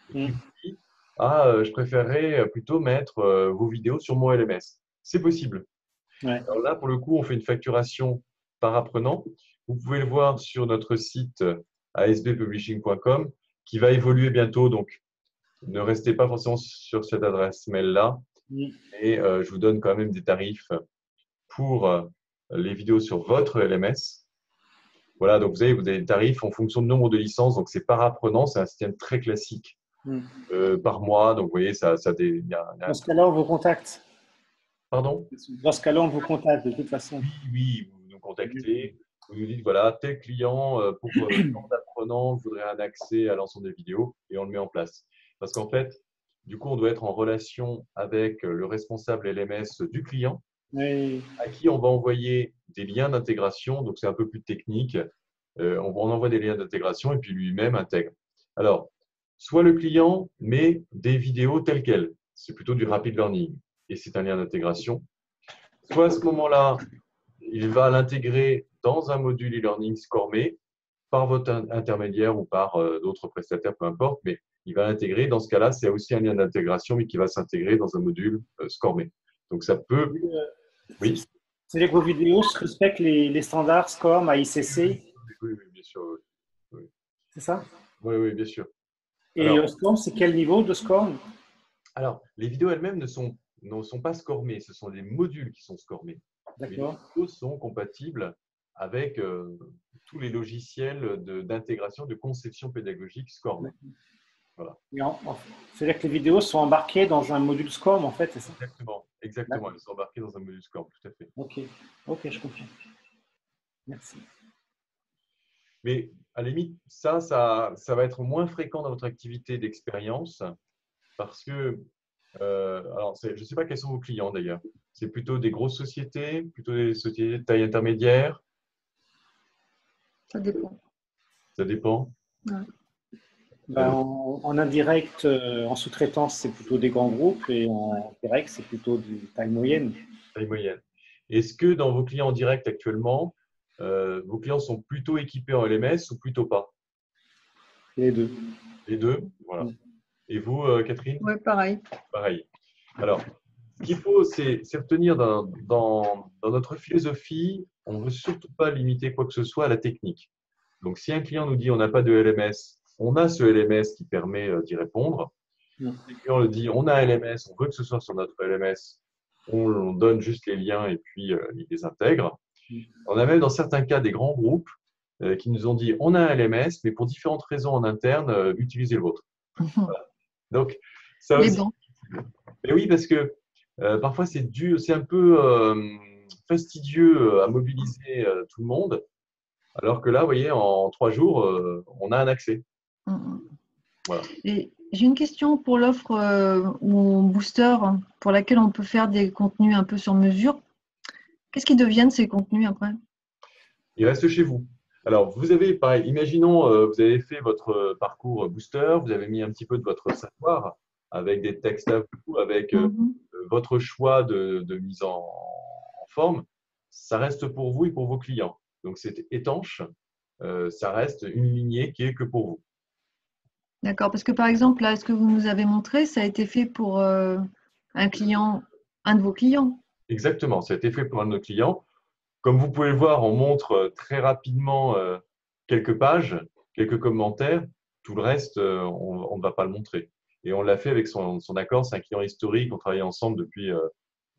et qui vous dit « Ah, je préférerais plutôt mettre vos vidéos sur mon LMS », c'est possible. Ouais. Alors là, pour le coup, on fait une facturation par apprenant. Vous pouvez le voir sur notre site asbpublishing.com qui va évoluer bientôt. Donc, ne restez pas forcément sur cette adresse mail-là. Et je vous donne quand même des tarifs pour les vidéos sur votre LMS. Voilà, donc vous avez des tarifs en fonction du nombre de licences. Donc, c'est par apprenant. C'est un système très classique par mois. Donc, vous voyez, Dans ce cas-là, on vous contacte. Pardon? Dans ce cas-là, on vous contacte de toute façon. Oui, vous nous contactez. Vous nous dites, voilà, tel client, pour tant d'apprenants, voudrait un accès à l'ensemble des vidéos et on le met en place. Parce qu'en fait, du coup, on doit être en relation avec le responsable LMS du client, à qui on va envoyer des liens d'intégration. Donc, c'est un peu plus technique. On envoie des liens d'intégration et puis lui-même intègre. Alors, soit le client met des vidéos telles quelles. C'est plutôt du rapid learning et c'est un lien d'intégration. Soit à ce moment-là, il va l'intégrer dans un module e-learning Scormé par votre intermédiaire ou par d'autres prestataires, peu importe, mais il va l'intégrer. Dans ce cas-là, c'est aussi un lien d'intégration, mais qui va s'intégrer dans un module Scormé. Donc, ça peut… Oui. C'est-à-dire que vos vidéos respectent les standards SCORM, AICC? Oui, bien sûr. Oui. C'est ça? Oui, bien sûr. Et Alors, SCORM, c'est quel niveau de SCORM? Alors, les vidéos elles-mêmes ne sont pas scormées, ce sont des modules qui sont scormés. Les vidéos sont compatibles avec tous les logiciels d'intégration, de conception pédagogique SCORM. Voilà. C'est-à-dire que les vidéos sont embarquées dans un module SCORM, en fait, c'est ça? Exactement. Elles sont embarquées dans un module SCORM, tout à fait. Ok, je comprends. Merci. Mais à la limite, ça va être moins fréquent dans votre activité d'expérience parce que, alors, je ne sais pas quels sont vos clients d'ailleurs. C'est plutôt des grosses sociétés, plutôt des sociétés de taille intermédiaire? Ça dépend. Ça dépend. Ouais. En indirect, en sous-traitance, c'est plutôt des grands groupes et en direct, c'est plutôt de taille moyenne. Taille moyenne. Est-ce que dans vos clients en direct actuellement, vos clients sont plutôt équipés en LMS ou plutôt pas? Les deux. Les deux, voilà. Et vous, Catherine? Oui, pareil. Pareil. Alors, ce qu'il faut, c'est retenir dans notre philosophie, on ne veut surtout pas limiter quoi que ce soit à la technique. Donc, si un client nous dit on n'a pas de LMS, on a ce LMS qui permet d'y répondre. Si le client le dit on a un LMS, on veut que ce soit sur notre LMS, on donne juste les liens et puis il les intègre. On a même dans certains cas des grands groupes qui nous ont dit on a un LMS, mais pour différentes raisons en interne, utilisez le vôtre. Voilà. Donc, ça aussi. Mais oui, parce que parfois c'est un peu fastidieux à mobiliser tout le monde, alors que là, vous voyez, en 3 jours, on a un accès. Voilà. J'ai une question pour l'offre ou booster pour laquelle on peut faire des contenus un peu sur mesure. Qu'est-ce qui devient de ces contenus après? Ils restent chez vous. Alors, vous avez, pareil, imaginons, vous avez fait votre parcours booster, vous avez mis un petit peu de votre savoir avec des textes à vous, avec Mhm. votre choix de mise en forme. Ça reste pour vous et pour vos clients. Donc, c'est étanche. Ça reste une lignée qui est que pour vous. D'accord, parce que par exemple, là, ce que vous nous avez montré, ça a été fait pour un client, un de vos clients. Exactement, ça a été fait pour un de nos clients. Comme vous pouvez le voir, on montre très rapidement quelques pages, quelques commentaires. Tout le reste, on ne va pas le montrer. Et on l'a fait avec son accord. C'est un client historique. On travaille ensemble depuis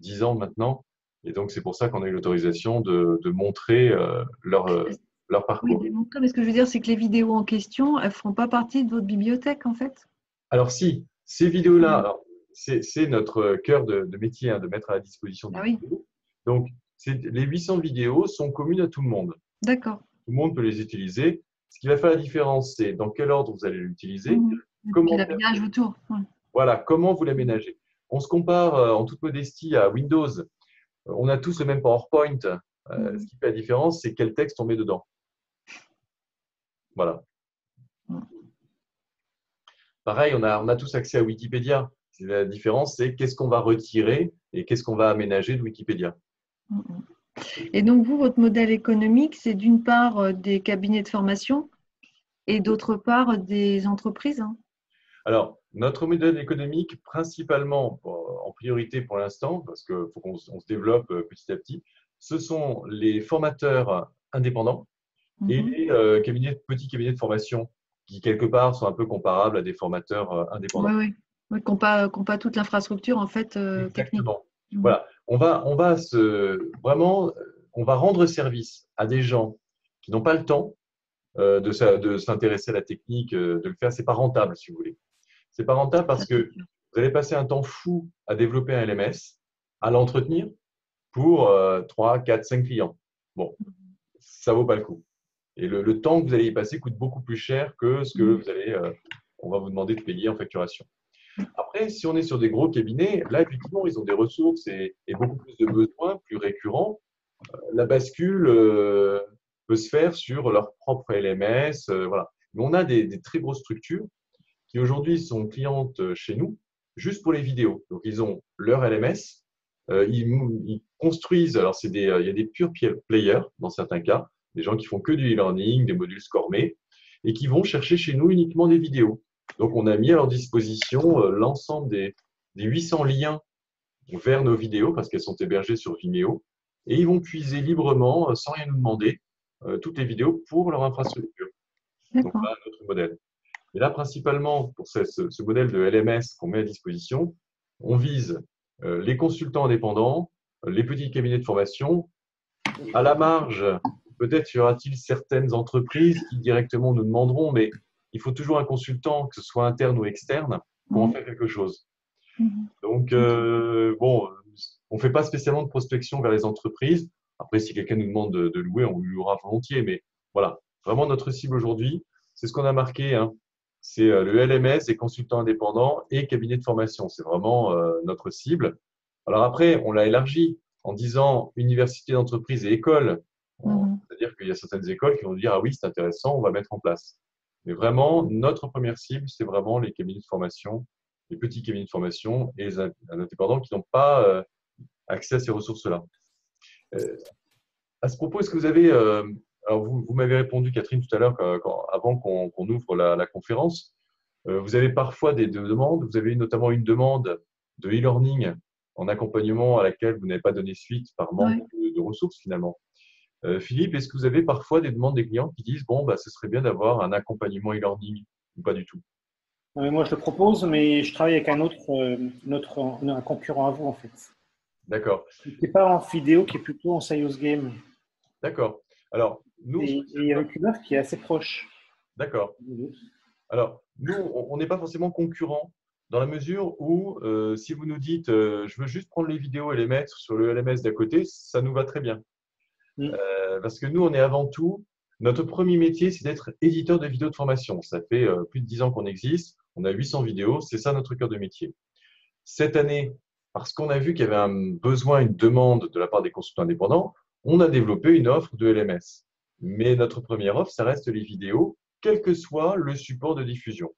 10 ans maintenant. Et donc, c'est pour ça qu'on a eu l'autorisation de montrer leur Oui, parcours. de montrer, mais ce que je veux dire, c'est que les vidéos en question, elles ne feront pas partie de votre bibliothèque, en fait. Alors, si, ces vidéos-là, Mhm. alors, c'est notre cœur de métier, hein, de mettre à la disposition Ah des oui, vidéos. Donc, les 800 vidéos sont communes à tout le monde. d'accord. Tout le monde peut les utiliser. Ce qui va faire la différence, c'est dans quel ordre vous allez l'utiliser, Mhm. Et puis comment, l'habillage autour. Ouais. voilà, comment vous l'aménagez. On se compare en toute modestie à Windows. On a tous le même PowerPoint. Ce Mhm. qui fait la différence, c'est quel texte on met dedans. Voilà. Pareil, on a tous accès à Wikipédia. La différence, c'est qu'est-ce qu'on va retirer et qu'est-ce qu'on va aménager de Wikipédia. Mhm. Et donc, vous, votre modèle économique, c'est d'une part des cabinets de formation et d'autre part des entreprises, hein. Alors, notre modèle économique, principalement en priorité pour l'instant, parce qu'il faut qu'on se développe petit à petit, ce sont les formateurs indépendants et Mhm. les petits cabinets de formation qui, quelque part, sont un peu comparables à des formateurs Oui, indépendants. oui. Oui, qui n'ont pas toute l'infrastructure en fait technique. Exactement. Mhm. Voilà. On va rendre service à des gens qui n'ont pas le temps de s'intéresser à la technique, de le faire. C'est pas rentable, si vous voulez. C'est pas rentable Ça, parce c'est que sûr. vous allez passer un temps fou à développer un LMS, à l'entretenir pour 3, 4, 5 clients. Bon, ça vaut pas le coup. Et le temps que vous allez y passer coûte beaucoup plus cher que ce que Mhm. on va vous demander de payer en facturation. Après, si on est sur des gros cabinets, là, effectivement, ils ont des ressources et beaucoup plus de besoins plus récurrents. La bascule peut se faire sur leur propre LMS. Voilà. Mais on a des très grosses structures qui aujourd'hui sont clientes chez nous juste pour les vidéos. Donc, ils ont leur LMS, ils construisent, alors il y a des pure players dans certains cas, des gens qui font que du e-learning, des modules Scormé, et qui vont chercher chez nous uniquement des vidéos. Donc, on a mis à leur disposition l'ensemble des 800 liens vers nos vidéos parce qu'elles sont hébergées sur Vimeo, et ils vont puiser librement, sans rien nous demander, toutes les vidéos pour leur infrastructure. Donc, D'accord. là, notre modèle. Et là, principalement, pour ce modèle de LMS qu'on met à disposition, on vise les consultants indépendants, les petits cabinets de formation. À la marge, peut-être y aura-t-il certaines entreprises qui directement nous demanderont, mais il faut toujours un consultant, que ce soit interne ou externe, pour en Mhm. faire quelque chose. Mhm. Donc, Ok. bon, on ne fait pas spécialement de prospection vers les entreprises. Après, si quelqu'un nous demande de louer, on lui louera volontiers. Mais voilà, vraiment notre cible aujourd'hui, c'est ce qu'on a marqué, hein. C'est le LMS et consultants indépendants et cabinet de formation. C'est vraiment notre cible. Alors après, on l'a élargi en disant université d'entreprise et école. Mhm. C'est-à-dire qu'il y a certaines écoles qui vont dire, ah oui, c'est intéressant, on va mettre en place. Mais vraiment, notre première cible, c'est vraiment les cabinets de formation, les petits cabinets de formation et les indépendants qui n'ont pas accès à ces ressources-là. Euh, à ce propos, est-ce que vous avez, alors vous m'avez répondu, Catherine, tout à l'heure, avant qu'on ouvre la conférence, vous avez parfois des demandes, vous avez notamment une demande de e-learning en accompagnement à laquelle vous n'avez pas donné suite par manque Ouais. de ressources finalement. Philippe, est-ce que vous avez parfois des demandes des clients qui disent, bon, bah, ce serait bien d'avoir un accompagnement e-learning ou pas du tout? Moi, je le propose, mais je travaille avec un concurrent à vous, en fait. D'accord, Qui n'est pas en vidéo, qui est plutôt en serious game. d'accord. Alors, nous, on se positionne Et pas. avec une offre qui est assez proche. D'accord. Alors, nous, on n'est pas forcément concurrents dans la mesure où, si vous nous dites, je veux juste prendre les vidéos et les mettre sur le LMS d'à côté, ça nous va très bien. Mm. Parce que nous, on est avant tout, notre premier métier, c'est d'être éditeur de vidéos de formation. Ça fait plus de 10 ans qu'on existe. On a 800 vidéos. C'est ça notre cœur de métier. Cette année, parce qu'on a vu qu'il y avait un besoin, une demande de la part des consultants indépendants, on a développé une offre de LMS. Mais notre première offre, ça reste les vidéos, quel que soit le support de diffusion.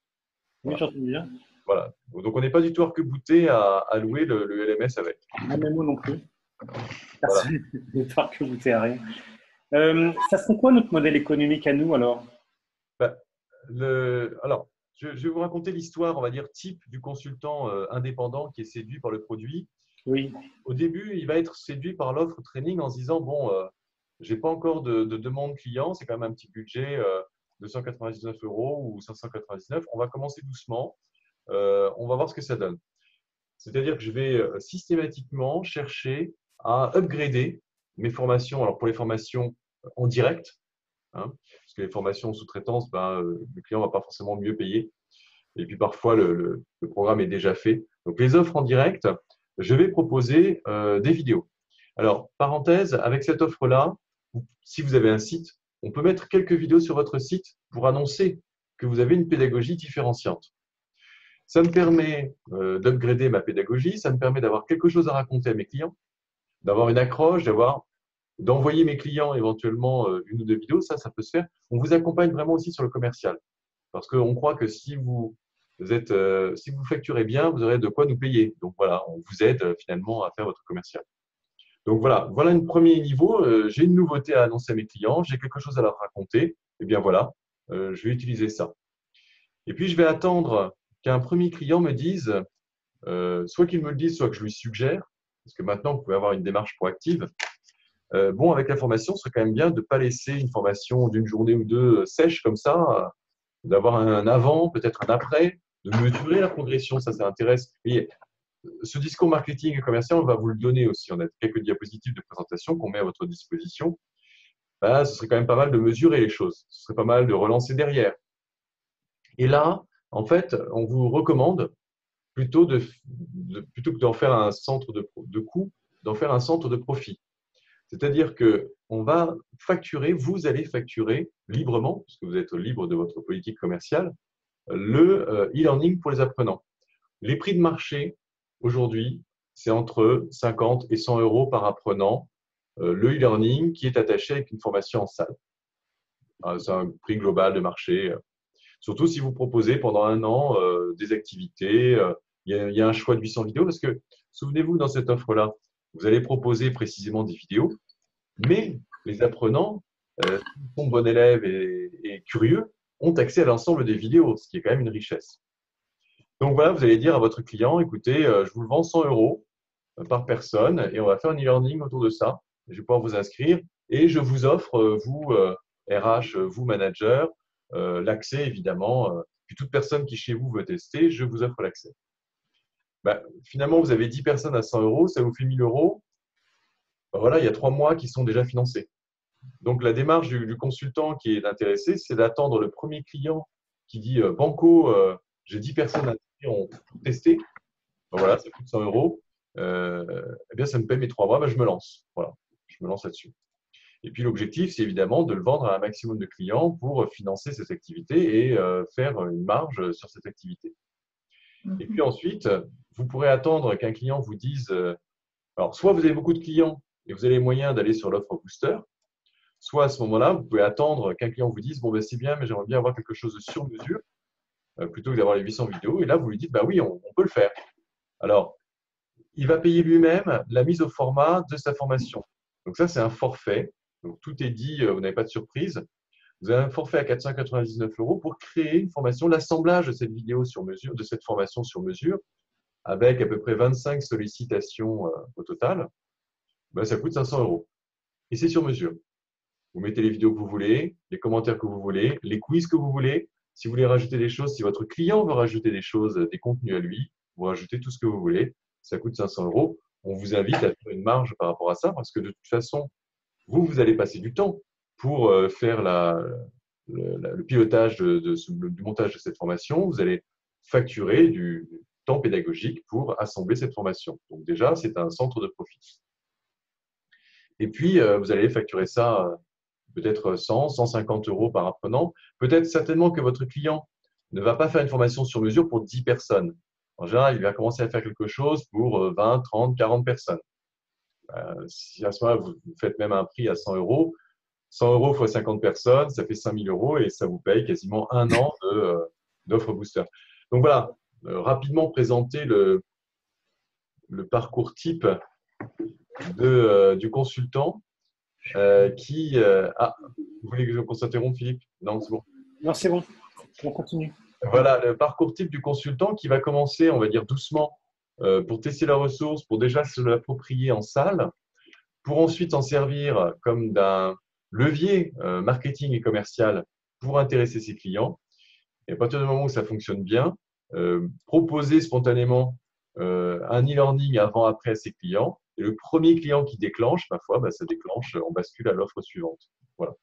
Oui, Voilà. j'entends bien. Voilà. Donc, on n'est pas du tout arc-bouté à louer le LMS avec. Ah, mais moi non plus. Voilà. Personne n'est pas que vous à rien. Ça serait quoi notre modèle économique à nous alors? Bah, alors, je vais vous raconter l'histoire, on va dire, type du consultant indépendant qui est séduit par le produit. Oui, Au début, il va être séduit par l'offre training en se disant, bon, je n'ai pas encore de demande client, c'est quand même un petit budget, 299 € ou 599. On va commencer doucement, on va voir ce que ça donne. C'est-à-dire que je vais systématiquement chercher à upgrader mes formations. Alors, pour les formations en direct, hein, parce que les formations en sous-traitance, ben, le client ne va pas forcément mieux payer. Et puis parfois, le programme est déjà fait. Donc, les offres en direct, je vais proposer des vidéos. Alors, parenthèse, avec cette offre-là, si vous avez un site, on peut mettre quelques vidéos sur votre site pour annoncer que vous avez une pédagogie différenciante. Ça me permet d'upgrader ma pédagogie, ça me permet d'avoir quelque chose à raconter à mes clients, d'avoir une accroche, d'envoyer mes clients éventuellement une ou deux vidéos, ça peut se faire. On vous accompagne vraiment aussi sur le commercial. Parce qu'on croit que si vous facturez bien, vous aurez de quoi nous payer. Donc voilà, on vous aide finalement à faire votre commercial. Donc voilà un premier niveau. J'ai une nouveauté à annoncer à mes clients, j'ai quelque chose à leur raconter. Et bien voilà, je vais utiliser ça. Et puis je vais attendre qu'un premier client me dise, soit qu'il me le dise, soit que je lui suggère, parce que maintenant vous pouvez avoir une démarche proactive. Bon, avec la formation, ce serait quand même bien de ne pas laisser une formation d'une journée ou deux sèche comme ça, d'avoir un avant, peut-être un après, de mesurer la progression, ça intéresse. Et ce discours marketing et commercial, on va vous le donner aussi. On a quelques diapositives de présentation qu'on met à votre disposition. Ben, ce serait quand même pas mal de mesurer les choses. Ce serait pas mal de relancer derrière. Et là, en fait, on vous recommande plutôt plutôt que d'en faire un centre de coût, d'en faire un centre de profit. C'est-à-dire qu'on va facturer, vous allez facturer librement, puisque vous êtes libre de votre politique commerciale, le e-learning pour les apprenants. Les prix de marché, aujourd'hui, c'est entre 50 et 100 € par apprenant, le e-learning qui est attaché avec une formation en salle. C'est un prix global de marché. Surtout si vous proposez pendant un an des activités, il y a un choix de 800 vidéos, parce que souvenez-vous, dans cette offre-là, vous allez proposer précisément des vidéos, mais les apprenants, s'ils sont bons élèves et curieux, ont accès à l'ensemble des vidéos, ce qui est quand même une richesse. Donc voilà, vous allez dire à votre client, écoutez, je vous le vends 100 € par personne et on va faire un e-learning autour de ça. Je vais pouvoir vous inscrire et je vous offre, vous, RH, vous, manager, l'accès évidemment. Puis toute personne qui chez vous veut tester, je vous offre l'accès. Ben, finalement, vous avez 10 personnes à 100 €, ça vous fait 1000 €. Ben voilà, il y a 3 mois qui sont déjà financés. Donc, la démarche du consultant qui est intéressé, c'est d'attendre le premier client qui dit Banco, j'ai 10 personnes à tester. Ben voilà, ça coûte 100 €. Eh bien, ça me paye mes 3 mois, ben, je me lance. Voilà, je me lance là-dessus. Et puis, l'objectif, c'est évidemment de le vendre à un maximum de clients pour financer cette activité et faire une marge sur cette activité. Et puis ensuite, vous pourrez attendre qu'un client vous dise, alors soit vous avez beaucoup de clients et vous avez les moyens d'aller sur l'offre booster, soit à ce moment-là, vous pouvez attendre qu'un client vous dise, bon, ben, c'est bien, mais j'aimerais bien avoir quelque chose de sur mesure, plutôt que d'avoir les 800 vidéos. Et là, vous lui dites, bah oui, on peut le faire. Alors, il va payer lui-même la mise au format de sa formation. Donc ça, c'est un forfait. Donc tout est dit, vous n'avez pas de surprise. Vous avez un forfait à 499 € pour créer une formation, l'assemblage de cette vidéo sur mesure, de cette formation sur mesure, avec à peu près 25 sollicitations au total. Ben, ça coûte 500 €. Et c'est sur mesure. Vous mettez les vidéos que vous voulez, les commentaires que vous voulez, les quiz que vous voulez. Si vous voulez rajouter des choses, si votre client veut rajouter des choses, des contenus à lui, vous rajoutez tout ce que vous voulez. Ça coûte 500 €. On vous invite à faire une marge par rapport à ça, parce que de toute façon, vous allez passer du temps pour faire le pilotage du montage de cette formation. Vous allez facturer du temps pédagogique pour assembler cette formation. Donc déjà, c'est un centre de profit. Et puis, vous allez facturer ça peut-être 100, 150 € par apprenant. Peut-être certainement que votre client ne va pas faire une formation sur mesure pour 10 personnes. En général, il va commencer à faire quelque chose pour 20, 30, 40 personnes. Si à ce moment-là, vous faites même un prix à 100 €, 100 euros fois 50 personnes, ça fait 5 000 euros et ça vous paye quasiment un an d'offre booster. Donc voilà, rapidement présenter le parcours type du consultant vous voulez que je s'interrompe, Philippe? Non, c'est bon. Non, c'est bon. On continue. Voilà, le parcours type du consultant qui va commencer, on va dire doucement, pour tester la ressource, pour déjà se l'approprier en salle, pour ensuite en servir comme d'un levier marketing et commercial pour intéresser ses clients. Et à partir du moment où ça fonctionne bien, proposer spontanément un e-learning avant-après à ses clients. Et le premier client qui déclenche, parfois, ça déclenche, on bascule à l'offre suivante. Voilà.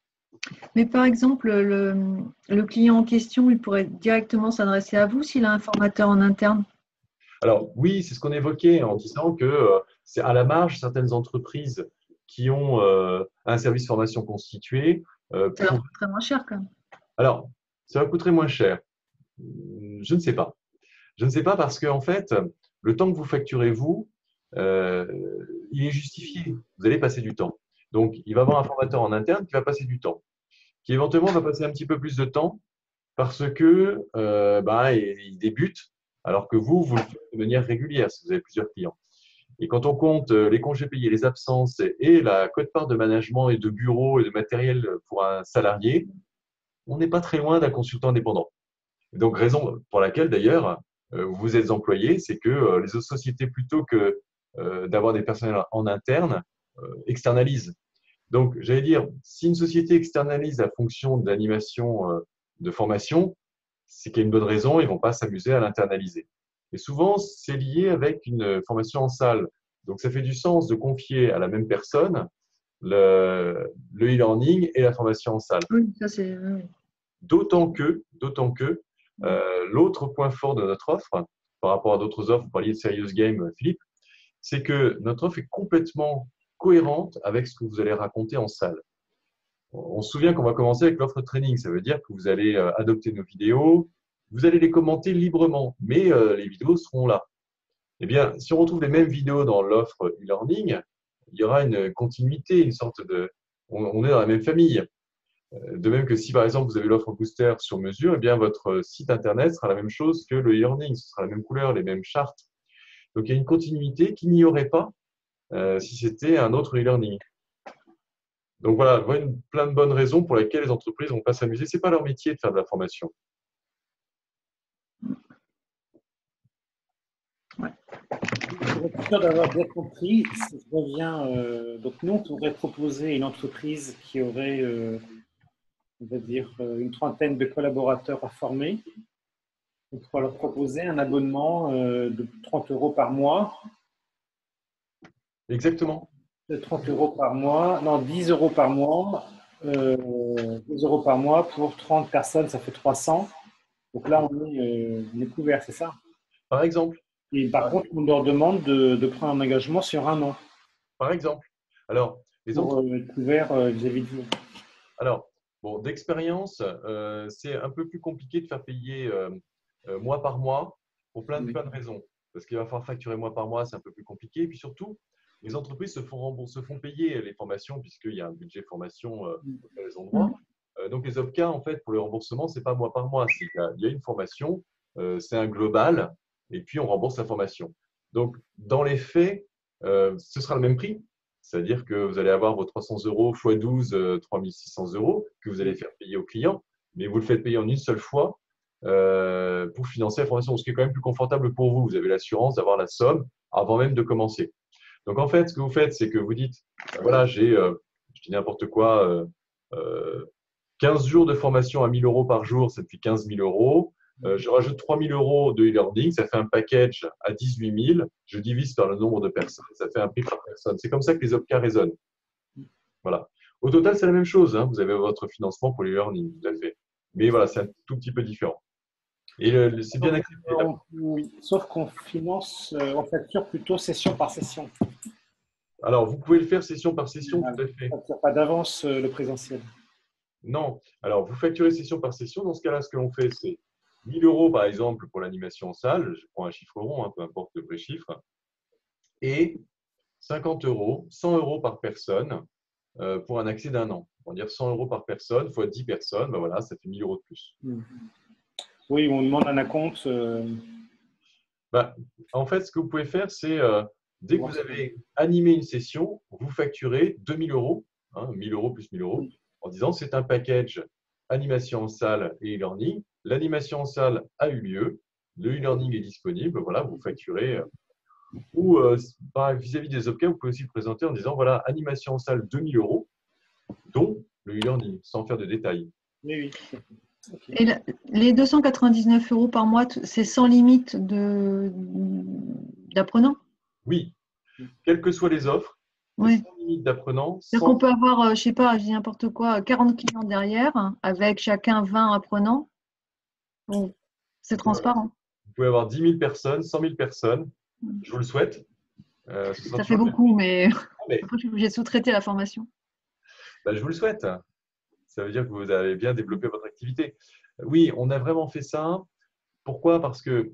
Mais par exemple, le client en question, il pourrait directement s'adresser à vous s'il a un formateur en interne? Alors oui, c'est ce qu'on évoquait en disant que c'est à la marge certaines entreprises qui ont un service formation constitué. Ça leur coûterait moins cher quand même. Alors, ça va coûter moins cher. Je ne sais pas. Je ne sais pas parce qu'en fait, le temps que vous facturez, vous, il est justifié. Vous allez passer du temps. Donc, il va y avoir un formateur en interne qui va passer du temps, qui éventuellement va passer un petit peu plus de temps parce que il débute, alors que vous le faites de manière régulière si vous avez plusieurs clients. Et quand on compte les congés payés, les absences et la quote-part de management et de bureau et de matériel pour un salarié, on n'est pas très loin d'un consultant indépendant. Donc, raison pour laquelle, d'ailleurs, vous êtes employé, c'est que les autres sociétés, plutôt que d'avoir des personnels en interne, externalisent. Donc, j'allais dire, si une société externalise la fonction d'animation de formation, c'est qu'il y a une bonne raison, ils ne vont pas s'amuser à l'internaliser. Et souvent, c'est lié avec une formation en salle. Donc, ça fait du sens de confier à la même personne le e-learning et la formation en salle. Oui, ça c'est… Oui. D'autant que l'autre point fort de notre offre, par rapport à d'autres offres, vous parliez de Serious Game, Philippe, c'est que notre offre est complètement cohérente avec ce que vous allez raconter en salle. On se souvient qu'on va commencer avec l'offre training. Ça veut dire que vous allez adopter nos vidéos, vous allez les commenter librement, mais les vidéos seront là. Eh bien, si on retrouve les mêmes vidéos dans l'offre e-learning, il y aura une continuité, une sorte de… On est dans la même famille. De même que si, par exemple, vous avez l'offre booster sur mesure, eh bien, votre site Internet sera la même chose que le e-learning. Ce sera la même couleur, les mêmes chartes. Donc, il y a une continuité qu'il n'y aurait pas si c'était un autre e-learning. Donc, voilà, plein de bonnes raisons pour lesquelles les entreprises ne vont pas s'amuser. Ce n'est pas leur métier de faire de la formation. Ouais. Pour être sûr d'avoir bien compris, si je reviens, donc nous, on pourrait proposer une entreprise qui aurait, on va dire, une trentaine de collaborateurs à former. On pourrait leur proposer un abonnement de 30 € par mois. Exactement. De 30 € par mois, non, 10 € par mois. 10 € par mois pour 30 personnes, ça fait 300. Donc là, on est couvert, c'est ça? Par exemple. Et par contre, on leur demande de prendre un engagement sur un an. Par exemple. Alors, les pour être couvert vis-à-vis de vous. Alors, bon, d'expérience, c'est un peu plus compliqué de faire payer mois par mois pour plein de raisons. Parce qu'il va falloir facturer mois par mois, c'est un peu plus compliqué. Et puis surtout, les entreprises se font payer les formations puisqu'il y a un budget formation dans les endroits. Donc, les OPCA, en fait, pour le remboursement, ce n'est pas mois par mois. Il y a une formation, c'est un global, et puis on rembourse la formation. Donc, dans les faits, ce sera le même prix. C'est-à-dire que vous allez avoir vos 300 € x 12, 3600 € que vous allez faire payer au client, mais vous le faites payer en une seule fois pour financer la formation, ce qui est quand même plus confortable pour vous. Vous avez l'assurance d'avoir la somme avant même de commencer. Donc, en fait, ce que vous faites, c'est que vous dites, voilà, j'ai, je dis n'importe quoi, 15 jours de formation à 1 000 € par jour, ça fait 15 000 €. Je rajoute 3 000 € de e-learning, ça fait un package à 18 000. Je divise par le nombre de personnes, ça fait un prix par personne. C'est comme ça que les OPCA raisonnent. Voilà. Au total, c'est la même chose. Hein. Vous avez votre financement pour l'e-learning, tout à fait. Mais voilà, c'est un tout petit peu différent. Et c'est bien accepté. Oui, sauf qu'on finance, on facture plutôt session par session. Alors, vous pouvez le faire session par session, tout à fait. On ne facture pas d'avance le présentiel. Non. Alors, vous facturez session par session. Dans ce cas-là, ce que l'on fait, c'est 1 000 € par exemple pour l'animation en salle. Je prends un chiffre rond, hein, peu importe le vrai chiffre. Et 50 €, 100 € par personne pour un accès d'un an. On va dire 100 € par personne, fois 10 personnes, ben voilà, ça fait 1 000 € de plus. Oui, on demande un acompte. Ben, en fait, ce que vous pouvez faire, c'est dès que vous avez animé une session, vous facturez 2 000 €, 1 000 € plus 1 000 €, en disant c'est un package animation en salle et e-learning. L'animation en salle a eu lieu, le e-learning est disponible, voilà, vous facturez. Ou vis-à-vis des OPCA, vous pouvez aussi le présenter en disant voilà, animation en salle 2 000 €, dont le e-learning, sans faire de détails. Oui. Okay. Et les 299 € par mois, c'est sans limite d'apprenants? Oui, quelles que soient les offres, oui. Sans limite d'apprenants. C'est-à-dire qu'on peut avoir, je ne sais pas, je dis n'importe quoi, 40 clients derrière, avec chacun 20 apprenants. Bon, c'est transparent. Vous pouvez avoir 10 000 personnes, 100 000 personnes. Je vous le souhaite. Ça fait beaucoup, mais après, je suis obligée de sous-traiter la formation. Ben, je vous le souhaite. Ça veut dire que vous avez bien développé votre activité. Oui, on a vraiment fait ça. Pourquoi? Parce que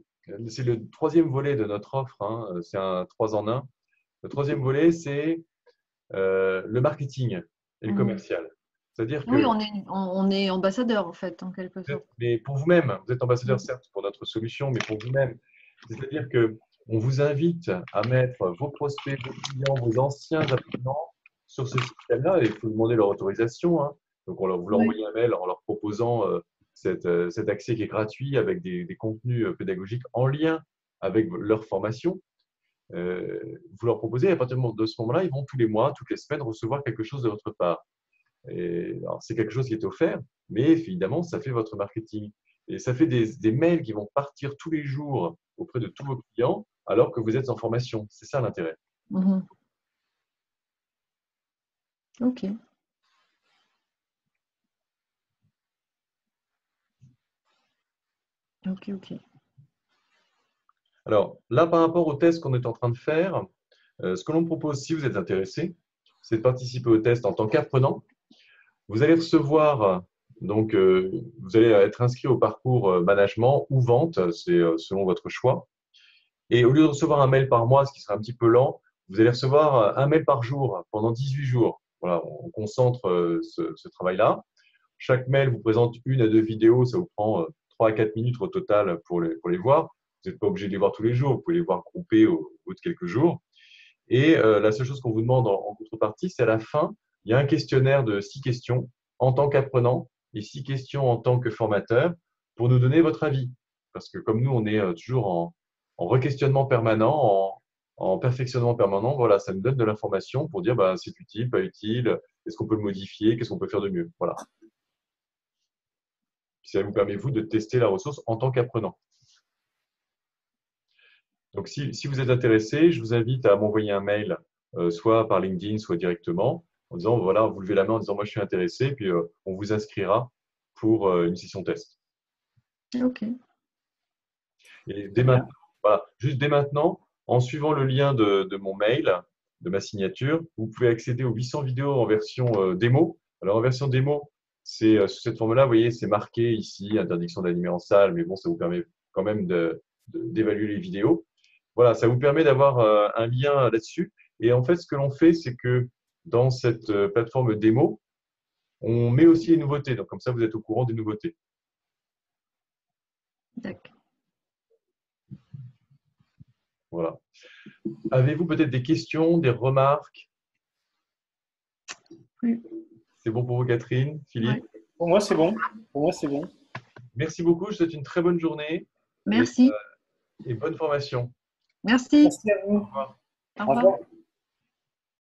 c'est le 3e volet de notre offre. Hein. C'est un 3 en 1. Le 3e volet, c'est le marketing et le commercial. C'est-à-dire que… Oui, on est ambassadeur, en fait, en quelque sorte. Mais pour vous-même, vous êtes ambassadeur, certes, pour notre solution, mais pour vous-même. C'est-à-dire qu'on vous invite à mettre vos prospects, vos clients, vos anciens apprenants sur ce système-là, et il faut demander leur autorisation. Hein. Donc, vous leur envoyez un mail en leur proposant cet accès qui est gratuit avec des contenus pédagogiques en lien avec leur formation. Vous leur proposez, et à partir de ce moment-là, ils vont tous les mois, toutes les semaines recevoir quelque chose de votre part. C'est quelque chose qui est offert, mais évidemment, ça fait votre marketing. Et ça fait des mails qui vont partir tous les jours auprès de tous vos clients alors que vous êtes en formation. C'est ça l'intérêt. Ok. Ok. Alors là, par rapport au test qu'on est en train de faire, ce que l'on propose, si vous êtes intéressé, c'est de participer au test en tant qu'apprenant. Vous allez recevoir, donc, vous allez être inscrit au parcours management ou vente, c'est selon votre choix. Et au lieu de recevoir un mail par mois, ce qui sera un petit peu lent, vous allez recevoir un mail par jour pendant 18 jours. Voilà, on concentre ce travail-là. Chaque mail vous présente 1 à 2 vidéos, ça vous prend 3 à 4 minutes au total pour les voir. Vous n'êtes pas obligé de les voir tous les jours, vous pouvez les voir groupés au bout de quelques jours. Et la seule chose qu'on vous demande en contrepartie, c'est à la fin, il y a un questionnaire de 6 questions en tant qu'apprenant et 6 questions en tant que formateur pour nous donner votre avis. Parce que comme nous, on est toujours en re-questionnement permanent, en perfectionnement permanent, voilà, ça nous donne de l'information pour dire bah, c'est utile, pas utile, est-ce qu'on peut le modifier, qu'est-ce qu'on peut faire de mieux. Voilà. Puis ça vous permet, vous, de tester la ressource en tant qu'apprenant. Donc, si vous êtes intéressé, je vous invite à m'envoyer un mail, soit par LinkedIn, soit directement, en disant, voilà, vous levez la main en disant, moi, je suis intéressé, puis on vous inscrira pour une session test. Ok. Et dès maintenant, voilà, juste dès maintenant, en suivant le lien de mon mail, de ma signature, vous pouvez accéder aux 800 vidéos en version démo. Alors, en version démo, c'est sous cette forme-là, vous voyez, c'est marqué ici, interdiction d'animer en salle, mais bon, ça vous permet quand même d'évaluer les vidéos. Voilà, ça vous permet d'avoir un lien là-dessus. Et en fait, ce que l'on fait, c'est que dans cette plateforme démo, on met aussi les nouveautés. Donc, comme ça, vous êtes au courant des nouveautés. D'accord. Voilà. Avez-vous peut-être des questions, des remarques? Oui. C'est bon pour vous, Catherine, Philippe? Oui. Pour moi, c'est bon. Pour moi, c'est bon. Merci beaucoup. Je vous souhaite une très bonne journée. Merci. Et bonne formation. Merci. Merci à vous. Au revoir. Au revoir.